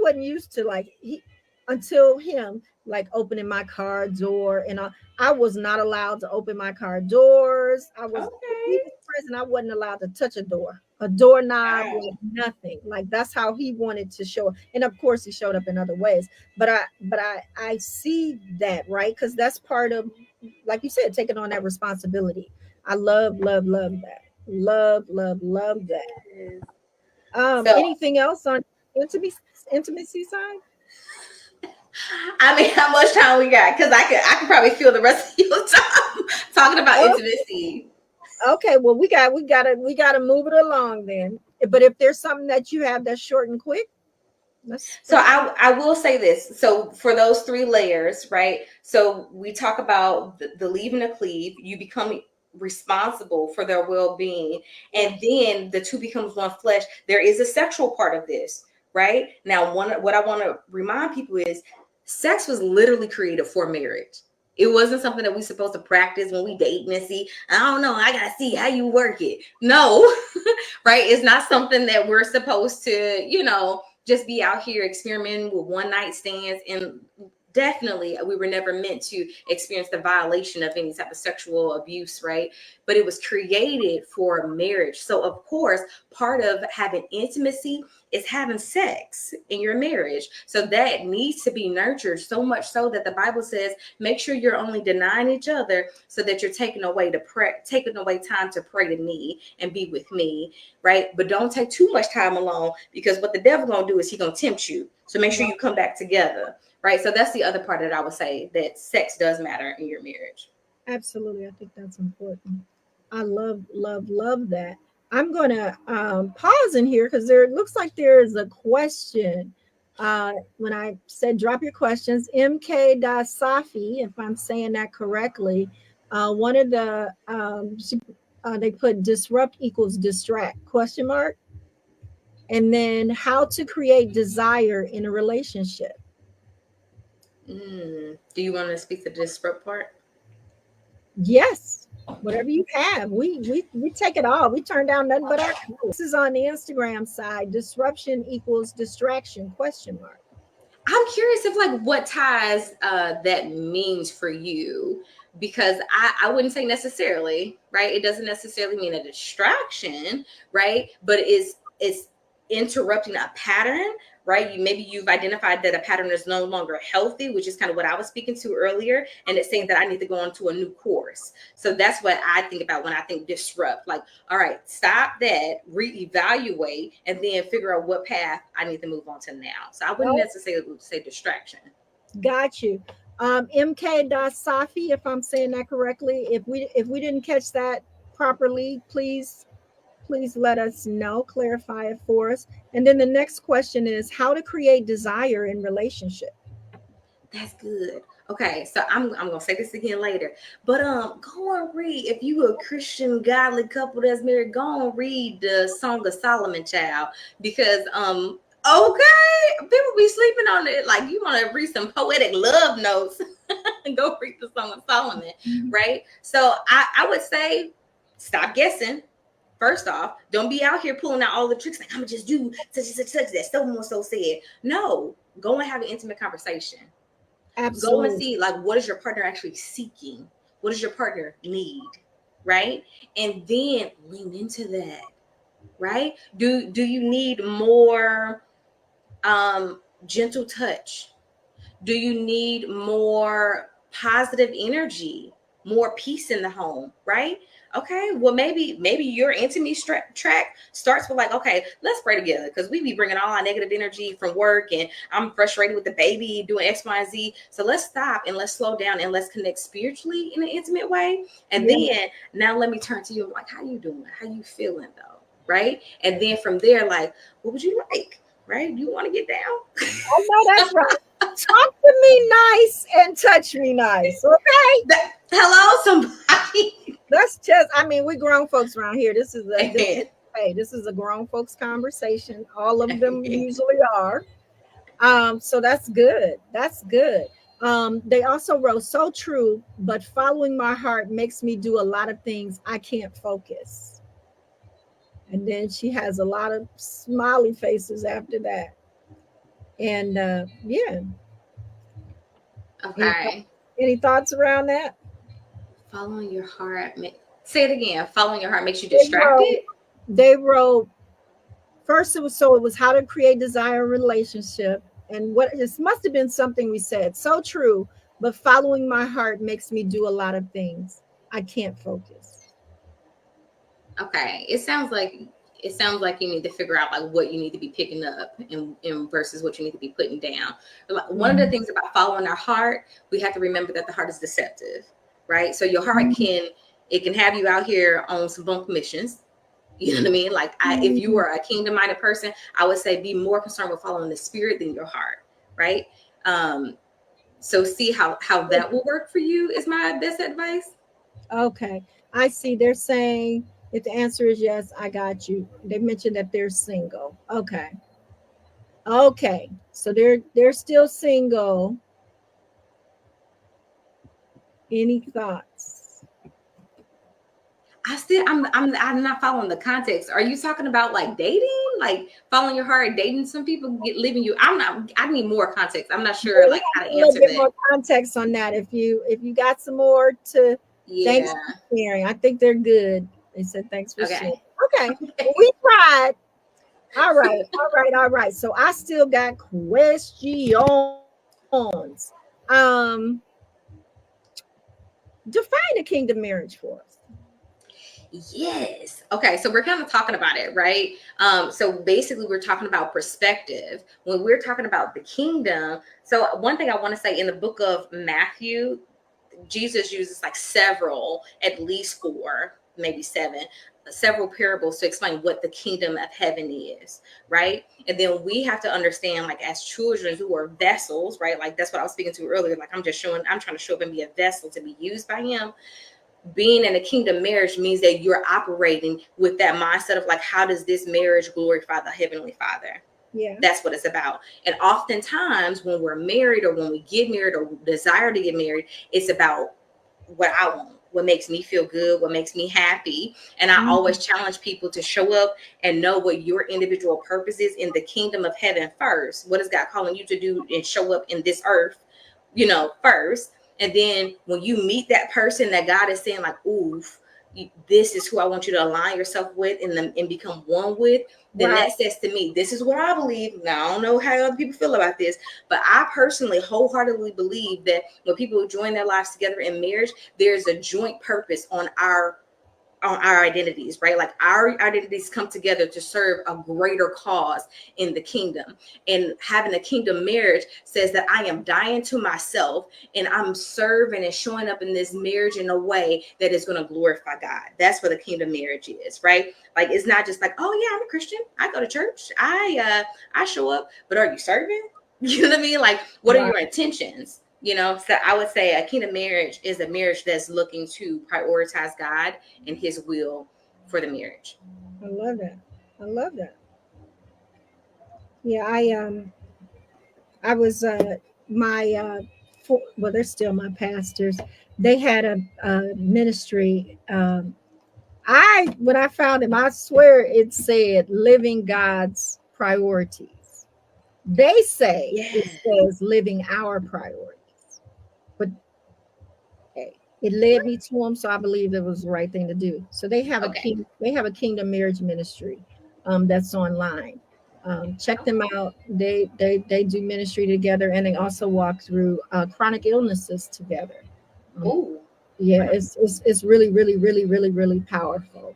wasn't used to like he until him like opening my car door and I was not allowed to open my car doors. I was If he Okay. was present, I wasn't allowed to touch a doorknob, Wow. like nothing. Like that's how he wanted to show up. And of course he showed up in other ways. But I see that, right? Because that's part of, like you said, taking on that responsibility. I love that. Love that. Yes. So, Anything else on intimacy intimacy side? I mean, how much time we got? Because I could probably feel the rest of your time talking about Oh, intimacy. okay. Well, we gotta move it along then. But if there's something that you have that's short and quick, let's So go. I will say this. So for those three layers, right? So we talk about the leave and the cleave. You become responsible for their well-being, and Yes. then the two becomes one flesh. There is a sexual part of this, right? Now, what I want to remind people is sex was literally created for marriage. It wasn't something that we supposed to practice when we date and see. I don't know. I gotta see how you work it. No, right? It's not something that we're supposed to, just be out here experimenting with one night stands and definitely we were never meant to experience the violation of any type of sexual abuse, right? But it was created for marriage. So of course, part of having intimacy is having sex in your marriage. So that needs to be nurtured, so much so that the Bible says, make sure you're only denying each other so that you're taking away time to pray to me and be with me, right? But don't take too much time alone, because what the devil gonna do is he gonna tempt you. So make sure you come back together, right? So that's the other part that I would say, that sex does matter in your marriage. Absolutely. I think that's important. I love that. I'm going to pause in here because there looks like there is a question. When I said drop your questions, MK Safi, if I'm saying that correctly, one of the they put disrupt equals distract question mark, and then how to create desire in a relationship. Do you want to speak to the disrupt part? Yes, whatever you have, we take it all. We turn down nothing but our. This is on the Instagram side. Disruption equals distraction? Question mark. I'm curious if like what ties that means for you, because I wouldn't say necessarily, right? It doesn't necessarily mean a distraction, right? But it's interrupting a pattern, right? You've identified that a pattern is no longer healthy, which is kind of what I was speaking to earlier, and it's saying that I need to go on to a new course. So that's what I think about when I think disrupt. Like, all right, stop that, reevaluate, and then figure out what path I need to move on to now. So I wouldn't necessarily say distraction. Got you. MK Safi, if I'm saying that correctly. If we didn't catch that properly, please let us know, clarify it for us. And then the next question is how to create desire in relationship. That's good. Okay, so I'm gonna say this again later, but go and read, if you a Christian godly couple that's married, go and read the Song of Solomon, child, because okay, people be sleeping on it. Like, you want to read some poetic love notes, go read the Song of Solomon, right? So I would say stop guessing. First off, don't be out here pulling out all the tricks like, I'm gonna just do such that someone so said. No, go and have an intimate conversation. Go and Absolutely. see, like, what is your partner actually seeking? What does your partner need? Right? And then lean into that. Right? Do you need more gentle touch? Do you need more positive energy, more peace in the home? Right? Okay, well, maybe your intimacy track starts with like, okay, let's pray together, because we be bringing all our negative energy from work, and I'm frustrated with the baby doing X, Y, and Z. So let's stop and let's slow down and let's connect spiritually in an intimate way. And then now let me turn to you. I'm like, how you doing? How you feeling though? Right? And then from there, like, what would you like? Right? You want to get down? I know that's right. Talk to me nice and touch me nice. Okay. Hello, somebody. That's just, I mean, we grown folks around here. This is a grown folks conversation. All of them usually are. So that's good. That's good. They also wrote, so true, but following my heart makes me do a lot of things I can't focus. And then she has a lot of smiley faces after that. And yeah. Any, Okay. any thoughts around that? Following your heart. Say it again. Following your heart makes you They wrote, distracted. they wrote first it was how to create desire in relationship. And what this must have been something we said. So true, but following my heart makes me do a lot of things I can't focus. Okay. It sounds like you need to figure out like what you need to be picking up and versus what you need to be putting down. One of the things about following our heart, we have to remember that the heart is deceptive, right? So your heart can have you out here on some bunk missions. You know what I mean? Like, if you were a kingdom-minded person, I would say be more concerned with following the spirit than your heart, right? So see how that will work for you is my best advice. Okay, I see. They're saying if the answer is yes, I got you. They mentioned that they're single. Okay, so they're still single. Any thoughts? I'm not following the context. Are you talking about like dating, like following your heart, dating some people, leaving you? I need more context. I'm not sure We like how have to a little answer bit that. more context on that. If you got some more to, thanks Yeah. for sharing. I think they're good. They said thanks for sharing. Okay. Okay, well, we tried. All right, all right, all right. So I still got questions. Define a kingdom marriage for us. Yes. Okay. So we're kind of talking about it, right? So basically, we're talking about perspective when we're talking about the kingdom. So one thing I want to say in the book of Matthew, Jesus uses like several, at least four, maybe seven, several parables to explain what the kingdom of heaven is, right? And then we have to understand, like, as children who are vessels, right? Like, that's what I was speaking to earlier. Like, I'm trying to show up and be a vessel to be used by Him. Being in a kingdom marriage means that you're operating with that mindset of like, how does this marriage glorify the Heavenly Father? Yeah. That's what it's about. And oftentimes when we're married or when we get married or desire to get married, it's about what I want, what makes me feel good, what makes me happy. And I Mhm. always challenge people to show up and know what your individual purpose is in the kingdom of heaven first. What is God calling you to do and show up in this earth, first. And then when you meet that person that God is saying, like, oof, this is who I want you to align yourself with and become one with, then Right. that says to me, this is what I believe. Now, I don't know how other people feel about this, but I personally wholeheartedly believe that when people join their lives together in marriage, there's a joint purpose on our identities, right? Like our identities come together to serve a greater cause in the kingdom. And having a kingdom marriage says that I am dying to myself and I'm serving and showing up in this marriage in a way that is going to glorify God. That's what a kingdom marriage is, right? Like it's not just like, oh yeah, I'm a Christian, I go to church, I show up, but are you serving? You know what I mean? Like, what are Right. your intentions? So I would say a kingdom marriage is a marriage that's looking to prioritize God and His will for the marriage. I love that. I love that. Yeah, I was my well, they're still my pastors. They had a ministry. When I found him, I swear it said living God's priorities. They say Yeah. it says living our priorities, but hey, it led me to them, so I believe it was the right thing to do. So Okay. they have a kingdom marriage ministry that's online. Check them Okay. out. They do ministry together, and they also walk through chronic illnesses together. Um, Oh. yeah, it's really really really really really powerful.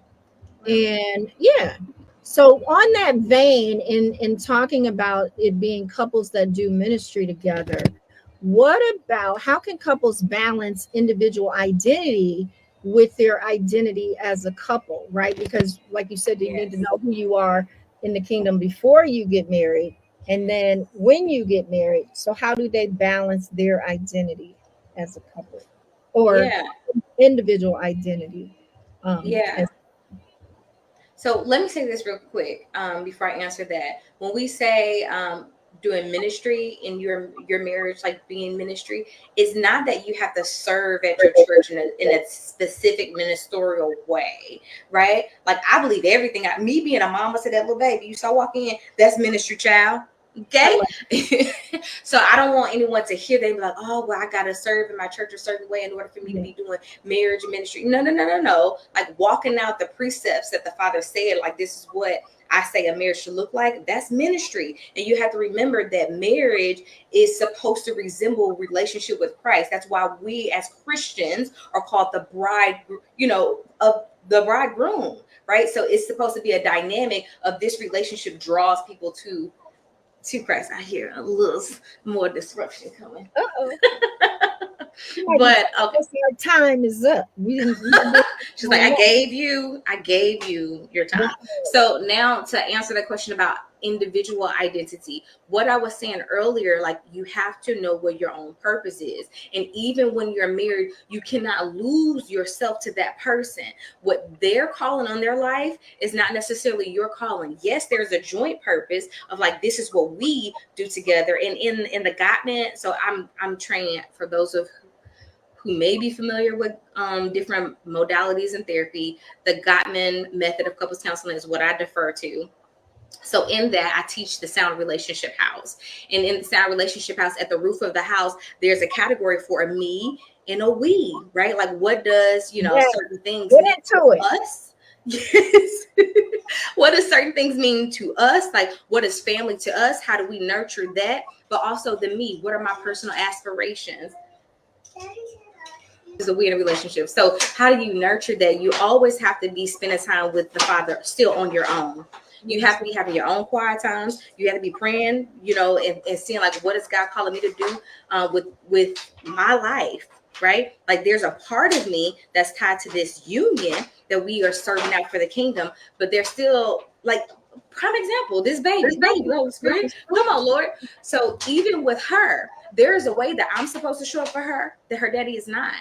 Wow. And yeah, so on that vein, in talking about it being couples that do ministry together, what about how can couples balance individual identity with their identity as a couple, right? Because like you said, you need to Yes. know who you are in the kingdom before you get married and then when you get married. So how do they balance their identity as a couple or Yeah. individual identity Yeah. as So let me say this real quick before I answer that. When we say doing ministry in your marriage, like being ministry, it's not that you have to serve at your church in a specific ministerial way, right? Like I believe everything. Me being a mama to that little baby, you saw walk in, that's ministry, child. I Okay. love So I don't want anyone to hear them like, oh, well, I gotta serve in my church a certain way in order for me to yeah. be doing marriage ministry. No, no, no, no, no. Like walking out the precepts that the Father said, like this is what I say a marriage should look like. That's ministry. And you have to remember that marriage is supposed to resemble relationship with Christ. That's why we as Christians are called the bride, of the bridegroom, right? So it's supposed to be a dynamic of this relationship draws people to Christ. I hear a little more disruption coming. Uh-oh. You might be But telling okay. us our time is up. We didn't do She's like, long enough. I gave you your time. Wow. So now to answer the question about individual identity, what I was saying earlier, like you have to know what your own purpose is. And even when you're married, you cannot lose yourself to that person. What they're calling on their life is not necessarily your calling. Yes, there's a joint purpose of like, this is what we do together. And in the Gottman, so I'm trained for those of who may be familiar with different modalities in therapy, the Gottman method of couples counseling is what I defer to. So in that, I teach the sound relationship house. And in the sound relationship house, at the roof of the house, there's a category for a me and a we, right? Like, what does, Yes. certain things Get mean into it. to us? Yes. What does certain things mean to us? Like, what is family to us? How do we nurture that? But also the me. What are my personal aspirations? Is a weird relationship. So how do you nurture that? You always have to be spending time with the Father still on your own. You have to be having your own quiet times. You have to be praying, and seeing like, what is God calling me to do with my life, right? Like, there's a part of me that's tied to this union that we are serving out for the kingdom, but there's still, like, prime example, this baby, thank you, Holy Spirit, come on, Lord. So even with her, there is a way that I'm supposed to show up for her that her daddy is not.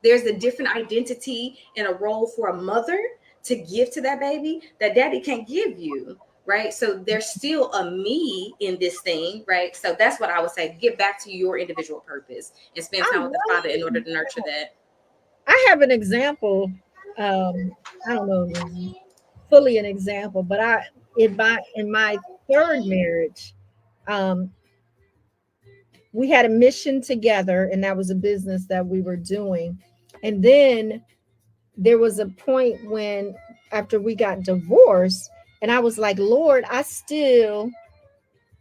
There's a different identity and a role for a mother to give to that baby that daddy can't give you, right? So there's still a me in this thing, right? So that's what I would say. Get back to your individual purpose and spend time with the Father in order to nurture that. I have an example. I don't know fully an example, but in my third marriage, um, we had a mission together, and that was a business that we were doing. And then there was a point when, after we got divorced, and I was like, Lord, I still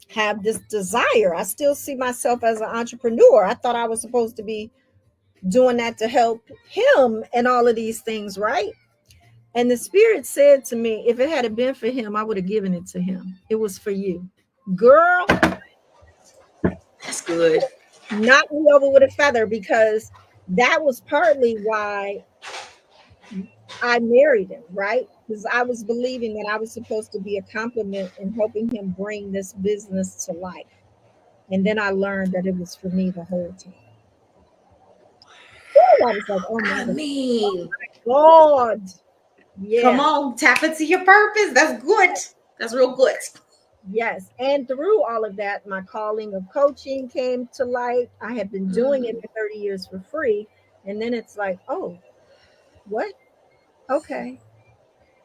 have this desire. I still see myself as an entrepreneur. I thought I was supposed to be doing that to help him and all of these things, right? And the Spirit said to me, if it had been for him, I would have given it to him. It was for you. Girl, That's good. knocked me over with a feather, because that was partly why I married him, right? Because I was believing that I was supposed to be a compliment in helping him bring this business to life. And then I learned that it was for me the whole time. Ooh, I was like, oh I my mean, God. come Yeah. on, tap into your purpose. That's good. That's real good. Yes. And through all of that, my calling of coaching came to light. I had been doing it for 30 years for free. And then it's like, oh, what? Okay.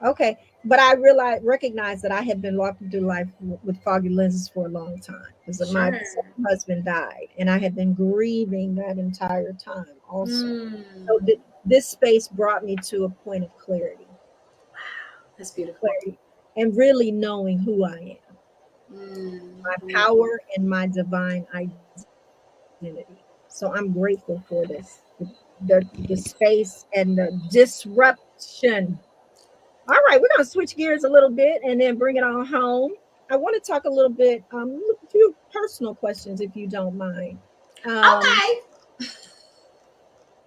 Okay. But I recognized that I had been walking through life with foggy lenses for a long time, because my Sure. second husband died, and I had been grieving that entire time also. So this space brought me to a point of clarity, That's beautiful. and really knowing who I am, my power and my divine identity. So I'm grateful for this, the space and the disruption. All right, we're going to switch gears a little bit and then bring it on home. I want to talk a little bit, a few personal questions, if you don't mind. Okay.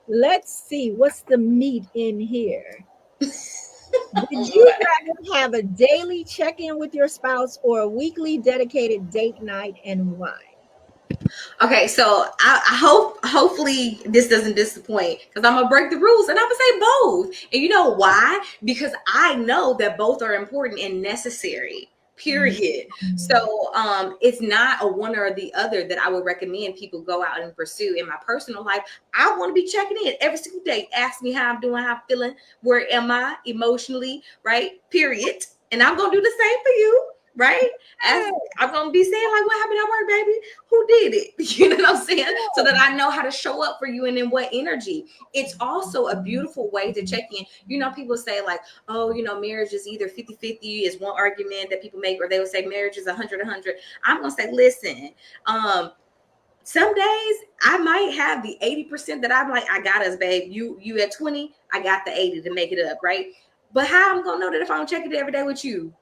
Let's see, what's the meat in here? Would you rather have a daily check-in with your spouse or a weekly dedicated date night, and why? Okay, so I hopefully this doesn't disappoint, because I'm gonna break the rules and I'm gonna say both. And you know why? Because I know that both are important and necessary. Period. So it's not a one or the other that I would recommend people go out and pursue. In my personal life, I want to be checking in every single day. Ask me how I'm doing, how I'm feeling, where am I emotionally, right? Period. And I'm gonna do the same for you, right? I'm gonna be saying like, what happened at work, baby? Who did it? You know what I'm saying? So that I know how to show up for you and in what energy. It's also a beautiful way to check in. People say like, oh, marriage is either 50-50 is one argument that people make, or they would say marriage is 100-100. I'm gonna say, listen, some days I might have the 80% that I'm like, I got us, babe. You at 20, I got the 80 to make it up, right? But how I'm gonna know that if I don't check it every day with you?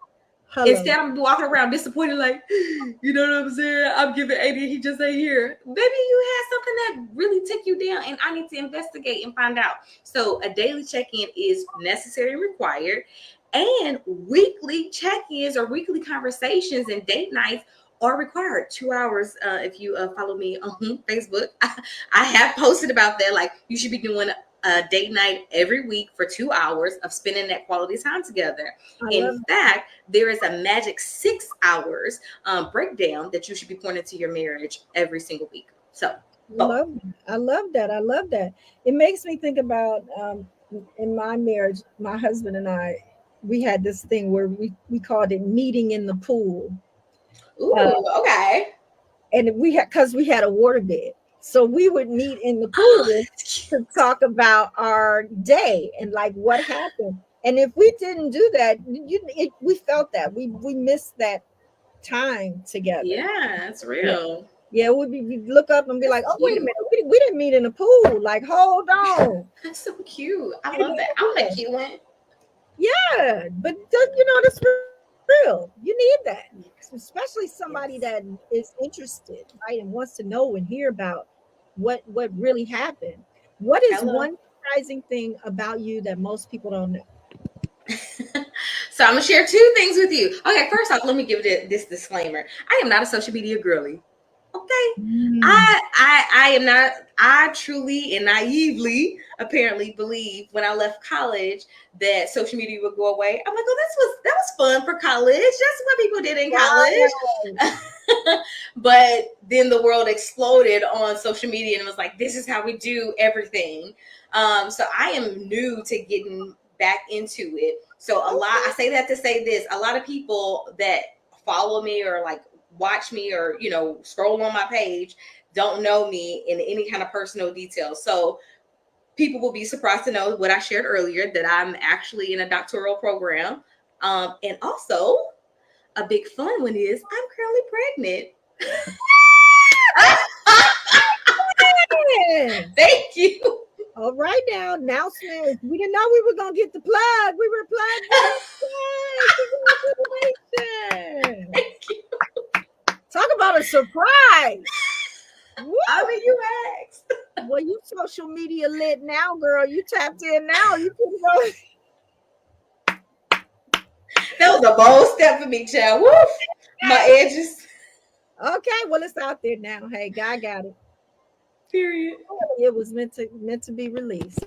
Hello. Instead, I'm walking around disappointed, like, you know what I'm saying? I'm giving 80, he just ain't here. Maybe you had something that really took you down, and I need to investigate and find out. So a daily check-in is necessary and required. And weekly check-ins or weekly conversations and date nights are required. 2 hours. If you follow me on Facebook, I have posted about that. Like, you should be doing a date night every week for 2 hours of spending that quality time together. In fact, there is a magic 6 hours breakdown that you should be pointing to your marriage every single week. So Both. I love that. I love that. It makes me think about in my marriage, my husband and I, we had this thing where we called it meeting in the pool. Uh, Ooh, okay. and we had because we had a water bed. So we would meet in the Oh, pool that's to talk about our day and like what happened. And if we didn't do that, we felt that we missed that time cute. together. Yeah, it's Yeah. real. Yeah, we'd look up and be That's like, oh, wait a cute. minute, we didn't meet in the pool. Like, hold on. That's so cute. I We love didn't that. I do want a that. cute one. Yeah, but that's real. You need that, Yes. especially somebody that Yes. is interested, right, and wants to know and hear about what really happened. What is Hello. one surprising thing about you that most people don't know? So I'm gonna share two things with you. Okay, first off, let me give this disclaimer. I am not a social media girly. Okay, Mm. I am not. I truly and naively apparently believe when I left college that social media would go away. I'm like, oh, that was fun for college. That's what people did in Right. college. But then the world exploded on social media and it was like, this is how we do everything. So I am new to getting back into it. So a lot, I say that to say this, a lot of people that follow me or like watch me or, scroll on my page don't know me in any kind of personal detail. So people will be surprised to know what I shared earlier, that I'm actually in a doctoral program. And also a big fun one is I'm currently pregnant. Yes. Thank you. All right now, announcement. We didn't know we were gonna get the plug. We were plugged in. Yay! Congratulations. Thank you. Talk about a surprise. Woo! I mean, you asked. Well, you social media lit now, girl. You tapped in now. You can go. That was a bold step for me, child. Woof. My edges. Okay, well, it's out there now. Hey, God got it. Period. It was meant to be released.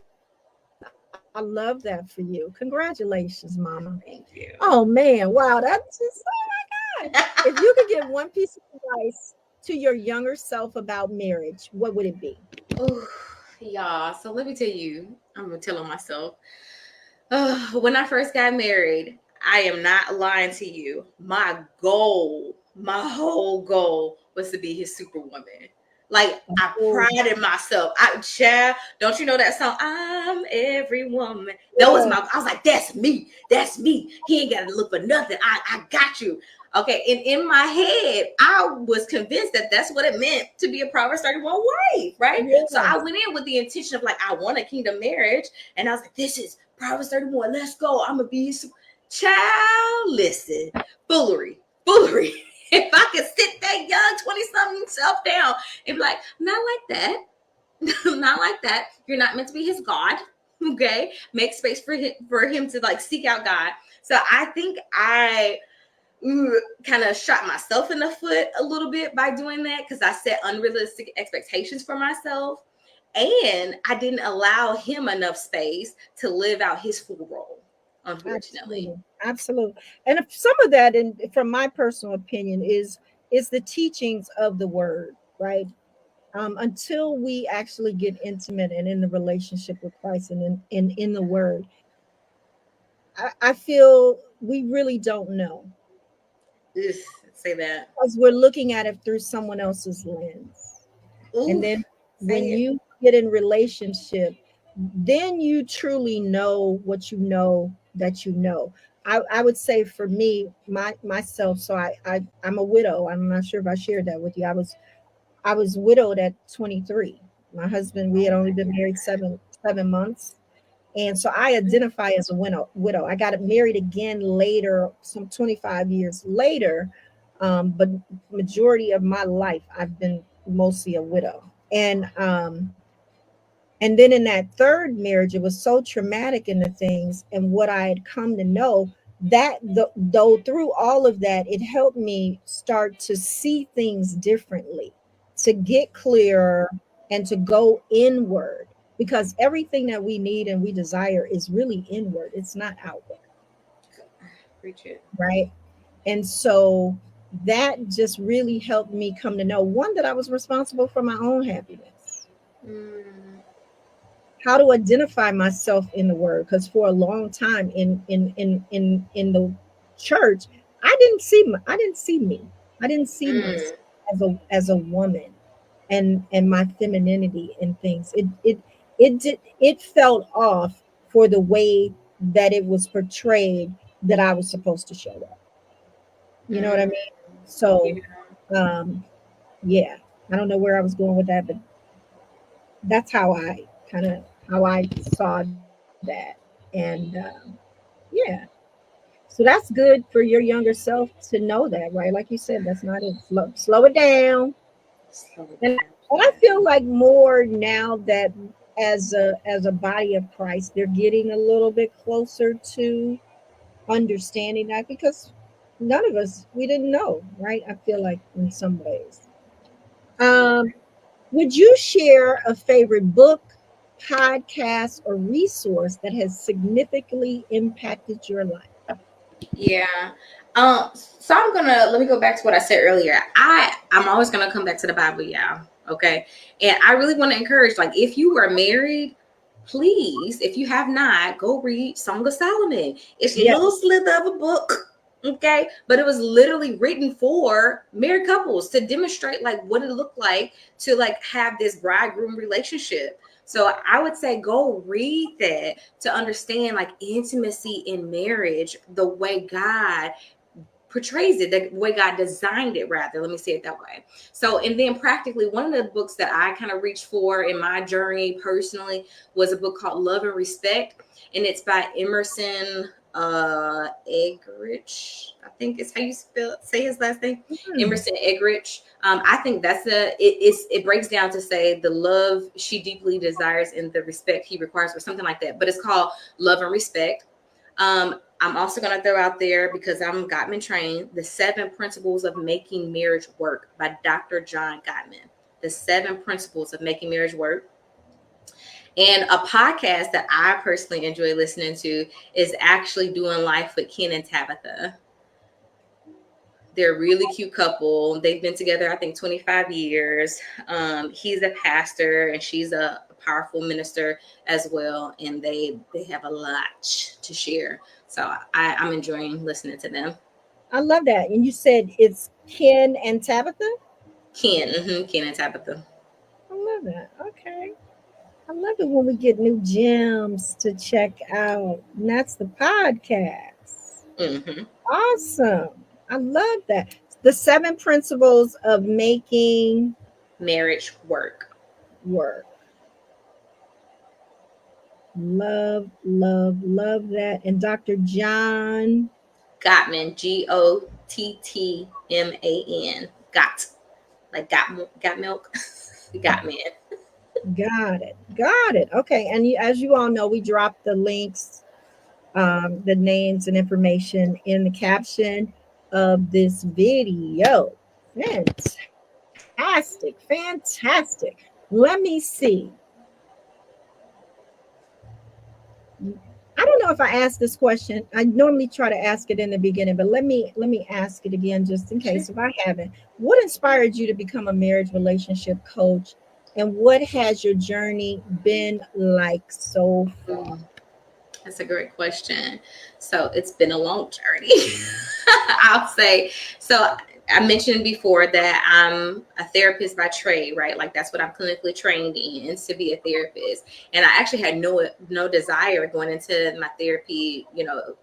I love that for you. Congratulations, Mama. Thank Oh you. man, wow, that's just oh my God. If you could give one piece of advice to your younger self about marriage, what would it be? Oh, y'all. So let me tell you, I'm gonna tell on myself. When I first got married, I am not lying to you. My goal, my whole goal was to be his superwoman. Like I Oh, prided myself. Child, don't you know that song? I'm every woman. That was yeah. my. I was like, that's me. That's me. He ain't got to look for nothing. I got you. Okay, and in my head, I was convinced that that's what it meant to be a Proverbs 31 wife, right? So I Yes. went in with the intention of like, I want a kingdom marriage, and I was like, this is Proverbs 31. Let's go. I'm gonna be his child. Listen, foolery, foolery. If I could sit that young 20-something self down and be like, not like that, not like that. You're not meant to be his God. Okay, make space for him to like seek out God. So I think I kind of shot myself in the foot a little bit by doing that because I set unrealistic expectations for myself. And I didn't allow him enough space to live out his full role, unfortunately. Absolutely. Absolutely. And if some of that, and from my personal opinion, is the teachings of the word, right? Until we actually get intimate and in the relationship with Christ and in the word, I feel we really don't know Ugh, say that. because we're looking at it through someone else's lens. And Ooh, then say when it. you get in relationship, then you truly know what you know that you know. I would say for me, myself, so I'm a widow. I'm not sure if I shared that with you. I was widowed at 23. My husband, we had only been married seven months. And so I identify as a widow. I got married again later, some 25 years later. But majority of my life, I've been mostly a widow. And then in that third marriage, it was so traumatic in the things and what I had come to know that though through all of that, it helped me start to see things differently, to get clearer and to go inward because everything that we need and we desire is really inward. It's not outward, Preach it. right? And so that just really helped me come to know one, that I was responsible for my own happiness. Mm. How to identify myself in the word, because for a long time in the church, I didn't see me. I didn't see myself Mm. as a woman, and my femininity and things. It felt off for the way that it was portrayed that I was supposed to show up. You know what I Mm. mean? So Yeah. um yeah, I don't know where I was going with that, but that's how I saw that. And yeah, so that's good for your younger self to know that, right? Like you said, that's not it. Slow it down. Slow it And down. I Yeah. feel like more now that as a body of Christ, they're getting a little bit closer to understanding that, because none of us, we didn't know, right? I feel like in some ways. Um, would you share a favorite book, podcast, or resource that has significantly impacted your life? Yeah. So I'm gonna let me go back to what I said earlier. I'm always gonna come back to the Bible, yeah. Okay. And I really want to encourage, like, if you are married, please, if you have not, go read Song of Solomon. It's a little Yes. slither of a book. Okay. But it was literally written for married couples to demonstrate like what it looked like to like have this bridegroom relationship. So I would say go read that to understand like intimacy in marriage the way God portrays it, the way God designed it, rather. Let me say it that way. So, and then practically, one of the books that I kind of reached for in my journey personally was a book called Love and Respect, and it's by Emerson Eggerichs. I think is how you say his last name. Hmm. Emerson Eggerichs. I think that's it breaks down to say the love she deeply desires and the respect he requires, or something like that. But it's called Love and Respect. I'm also going to throw out there, because I'm Gottman trained, The Seven Principles of Making Marriage Work by Dr. John Gottman. The Seven Principles of Making Marriage Work. And a podcast that I personally enjoy listening to is actually Doing Life with Ken and Tabatha. They're a really cute couple. They've been together, I think, 25 years. He's a pastor and she's a powerful minister as well. And they have a lot to share. So I'm enjoying listening to them. I love that. And you said it's Ken and Tabitha? Ken and Tabitha. I love that. Okay. I love it when we get new gems to check out. And that's the podcast. hmm Awesome. I love that. The seven principles of making Marriage work. work. Love, love, love that. And Dr. John, Gottman, Gottman. Got. Like got milk. Gottman. got it. Got it. Okay. And as you all know, we dropped the links, the names and information in the caption of this video. Fantastic. Fantastic. Let me see. I don't know if I asked this question. I normally try to ask it in the beginning, but let me ask it again just in Sure. case if I haven't. What inspired you to become a marriage relationship coach, and what has your journey been like so far? Mm. That's a great question. So it's been a long journey. I'll say. So I mentioned before that I'm a therapist by trade, right? Like that's what I'm clinically trained in, to be a therapist. And I actually had no desire going into my therapy,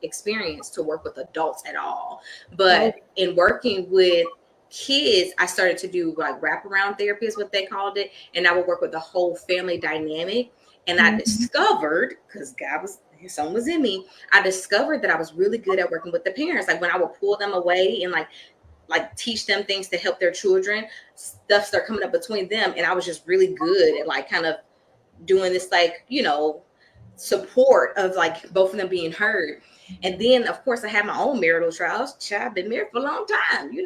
experience to work with adults at all. Oh, But in working with kids, I started to do like wraparound therapy is what they called it. And I would work with the whole family dynamic. And I mhm. discovered, because God was his son was in me, I discovered that I was really good at working with the parents. Like when I would pull them away and like teach them things to help their children, stuff started coming up between them. And I was just really good at like kind of doing this, like, support of like both of them being heard. And then of course I had my own marital trials. Child, I've been married for a long time.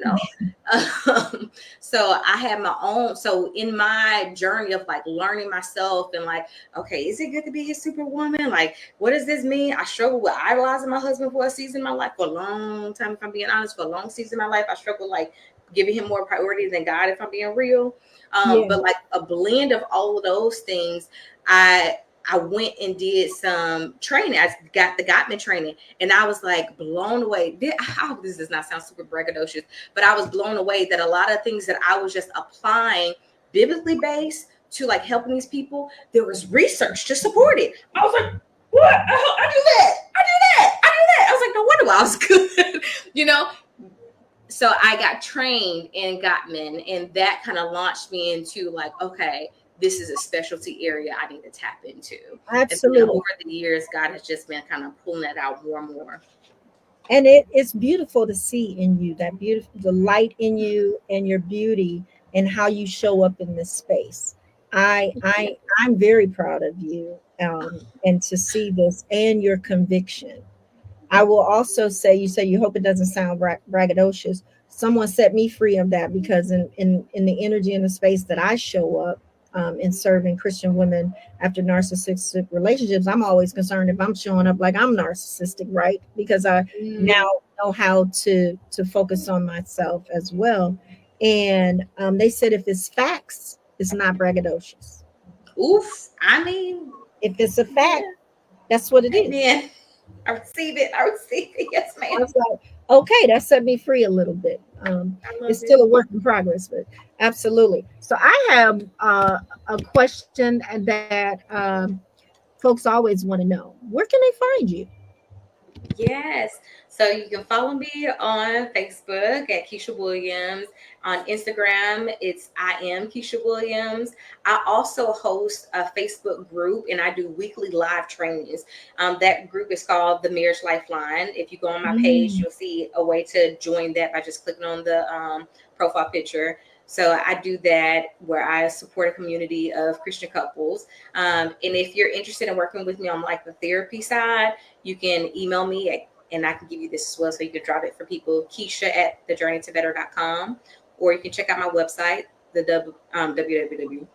So I had my own. So in my journey of like learning myself and like, okay, is it good to be his superwoman? Like, what does this mean? I struggled with idolizing my husband for a season in my life, for a long time. If I'm being honest, for a long season in my life, I struggled like giving him more priority than God, if I'm being real. Yeah. But like a blend of all of those things, I went and did some training. I got the Gottman training, and I was like blown away. I hope this does not sound super braggadocious, but I was blown away that a lot of things that I was just applying biblically based to like helping these people, there was research to support it. I was like, what? I do that. I do that. I do that. I was like, no wonder why I was good. you know, so I got trained in Gottman, and that kind of launched me into like, okay, this is a specialty area I need to tap into. And then Absolutely. over the years, God has just been kind of pulling that out more and more. And it's beautiful to see in you, that beautiful, the light in you and your beauty and how you show up in this space. I'm very proud of you, and to see this and your conviction. I will also say, you say you hope it doesn't sound braggadocious. Someone set me free of that, because in the energy and the space that I show up, in serving Christian women after narcissistic relationships, I'm always concerned if I'm showing up like I'm narcissistic, right? Because I now Mm. know how to focus on myself as well. And they said if it's facts, it's not braggadocious. Oof. I mean, If it's a fact, yeah. that's what it is. Amen. I receive it. I receive it. Yes, I ma'am. was like, okay, that set me free a little bit. I love It's it. still a work in progress, but absolutely. So I have a question that folks always want to know: where can they find you? Yes. So you can follow me on Facebook at Keisha Williams. On Instagram, it's I am Keisha Williams. I also host a Facebook group, and I do weekly live trainings. That group is called the Marriage Lifeline. If you go on my page, Mm, you'll see a way to join that by just clicking on the profile picture. So I do that where I support a community of Christian couples. And if you're interested in working with me on like the therapy side, you can email me and I can give you this as well, so you can drop it for people, Keisha at thejourneytobetter.com, or you can check out my website, www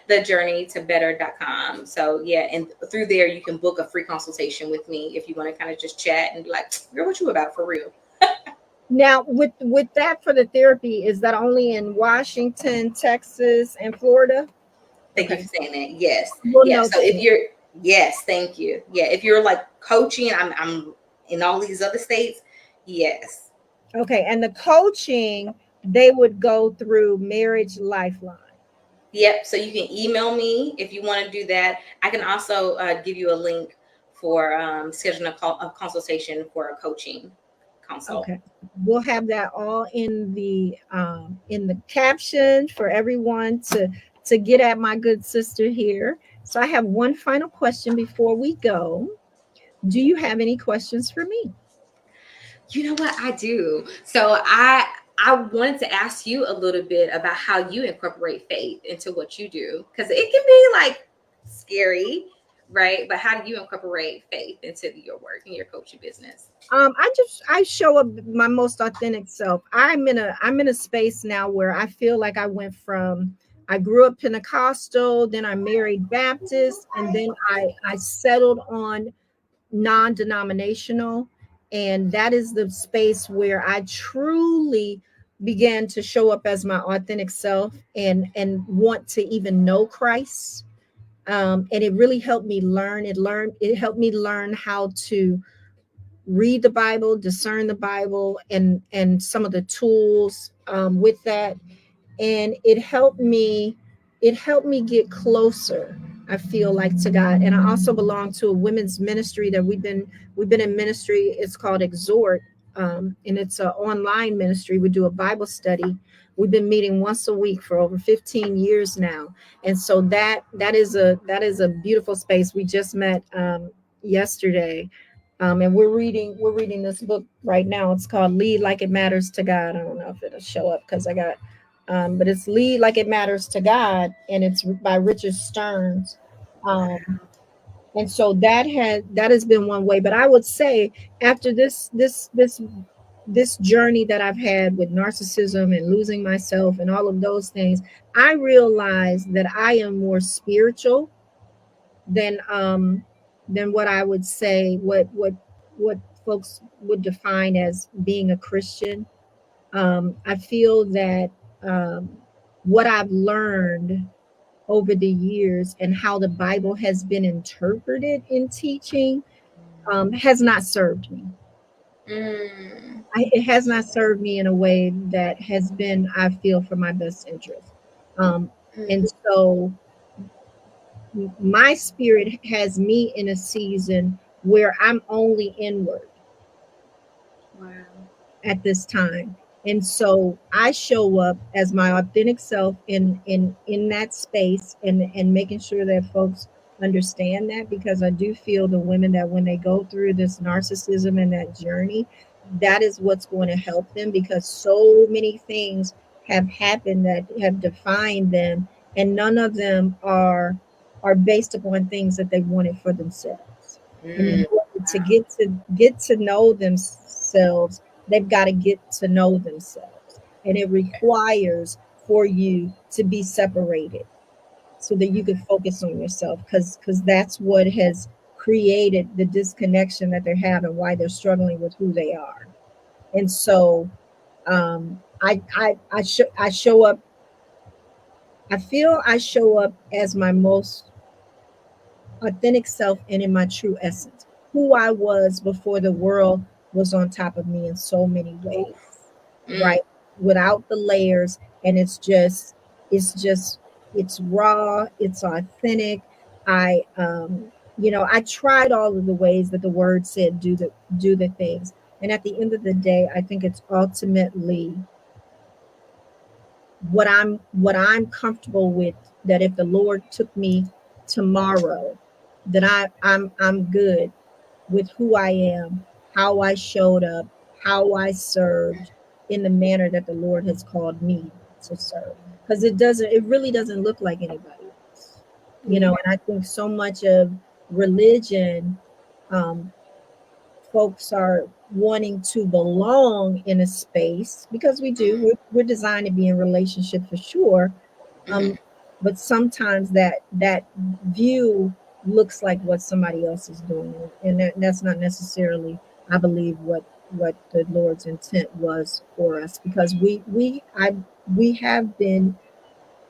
thejourneytobetter.com. So yeah, and through there you can book a free consultation with me if you want to kind of just chat and be like, girl, what you about for real? now, with that for the therapy, is that only in Washington, Texas, and Florida? Thank you Okay, for saying that. Yes. we'll Yeah. note So if that. you're, yes, thank you. Yeah. If you're like coaching, I'm in all these other states. Yes. Okay, and the coaching, they would go through Marriage Lifeline. Yep. So you can email me if you want to do that. I can also give you a link for scheduling a consultation for a coaching consult. Okay. We'll have that all in the caption for everyone to get at my good sister here. So I have one final question before we go. Do you have any questions for me? You know what I do? So I wanted to ask you a little bit about how you incorporate faith into what you do, because it can be like scary, right? But how do you incorporate faith into your work and your coaching business? I show up my most authentic self. I'm in a space now where I feel like I grew up Pentecostal, then I married Baptist, and then I settled on non-denominational, and that is the space where I truly began to show up as my authentic self and want to even know Christ. And it really helped me learn. It helped me learn how to read the Bible, discern the Bible, and some of the tools with that. And it helped me get closer, I feel like, to God. And I also belong to a women's ministry that we've been in ministry. It's called Exhort, and it's an online ministry. We do a Bible study. We've been meeting once a week for over 15 years now, and so that is a beautiful space. We just met yesterday, and we're reading this book right now. It's called Lead Like It Matters to God. I don't know if it'll show up because I got, but it's Lead Like It Matters to God, and it's by Richard Stearns. Um, and so that has been one way. But I would say, after this journey that I've had with narcissism and losing myself and all of those things, I realized that I am more spiritual than what I would say what folks would define as being a Christian. I feel that um, what I've learned over the years and how the Bible has been interpreted in teaching has not served me. Mm. It has not served me in a way that has been, I feel, for my best interest. Um, and Mm. so my spirit has me in a season where I'm only inward Wow. at this time. And so I show up as my authentic self in that space, and making sure that folks understand that, because I do feel the women that when they go through this narcissism and that journey, that is what's going to help them, because so many things have happened that have defined them, and none of them are based upon things that they wanted for themselves. And in Mm. order to Wow. get to know themselves, they've got to get to know themselves. And it requires for you to be separated so that you can focus on yourself, because that's what has created the disconnection that they're having, why they're struggling with who they are. And so I show up. I feel I show up as my most authentic self and in my true essence, who I was before the world was on top of me in so many ways, Mm. right? Without the layers. And it's just, it's raw, it's authentic. I tried all of the ways that the word said do the things. And at the end of the day, I think it's ultimately what I'm comfortable with, that if the Lord took me tomorrow, that I'm good with who I am, how I showed up, how I served in the manner that the Lord has called me to serve. Because it really doesn't look like anybody else. Yeah. And I think so much of religion, um, folks are wanting to belong in a space, because we do. We're designed to be in relationship for sure. Mm-hmm. Um, but sometimes that view looks like what somebody else is doing, and that's not necessarily, I believe, what the Lord's intent was for us, because we have been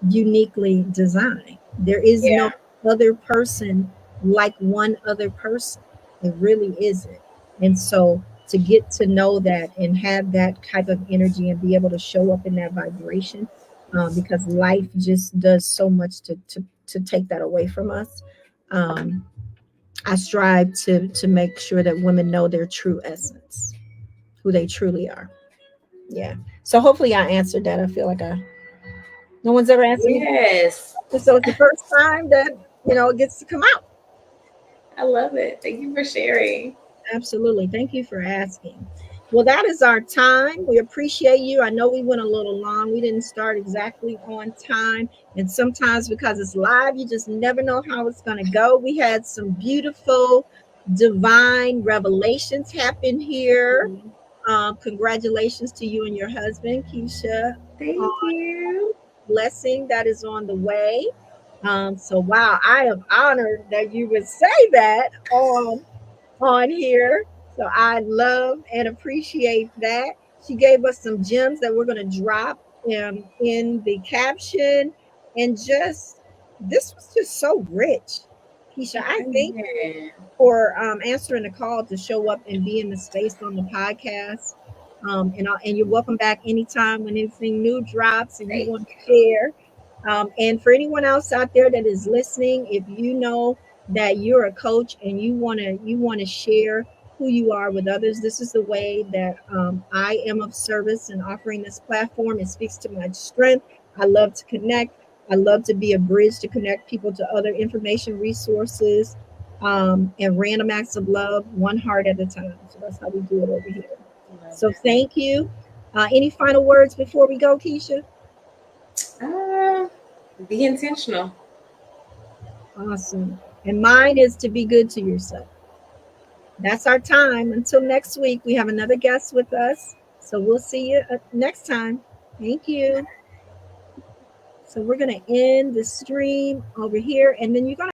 uniquely designed. There is no Yeah. other person like one other person. It really isn't. And so to get to know that and have that type of energy and be able to show up in that vibration, because life just does so much to take that away from us. Um, I strive to make sure that women know their true essence, who they truly are. Yeah. So hopefully I answered that. I feel like no one's ever answered me. Yes. So it's the first time that it gets to come out. I love it. Thank you for sharing. Absolutely. Thank you for asking. Well, that is our time. We appreciate you. I know we went a little long. We didn't start exactly on time. And sometimes because it's live, you just never know how it's going to go. We had some beautiful divine revelations happen here. Mhm. Congratulations to you and your husband, Keisha, on Thank you. blessing that is on the way. So wow, I am honored that you would say that on here. So I love and appreciate that. She gave us some gems that we're going to drop in the caption, and just this was just so rich. Keisha, I thank you Amen. for answering the call to show up and be in the space on the podcast. And you're welcome back anytime when anything new drops and you Thank want to you. share. And for anyone else out there that is listening, if you know that you're a coach and you want to share who you are with others, this is the way that I am of service in offering this platform. It speaks to my strength. I love to connect. I love to be a bridge to connect people to other information resources, and random acts of love, one heart at a time. So that's how we do it over here. Love So it. thank you. Any final words before we go, Keisha? Uh, be intentional. Awesome. And mine is to be good to yourself. That's our time. Until next week, we have another guest with us. So we'll see you next time. Thank you. So we're going to end the stream over here, and then you're going to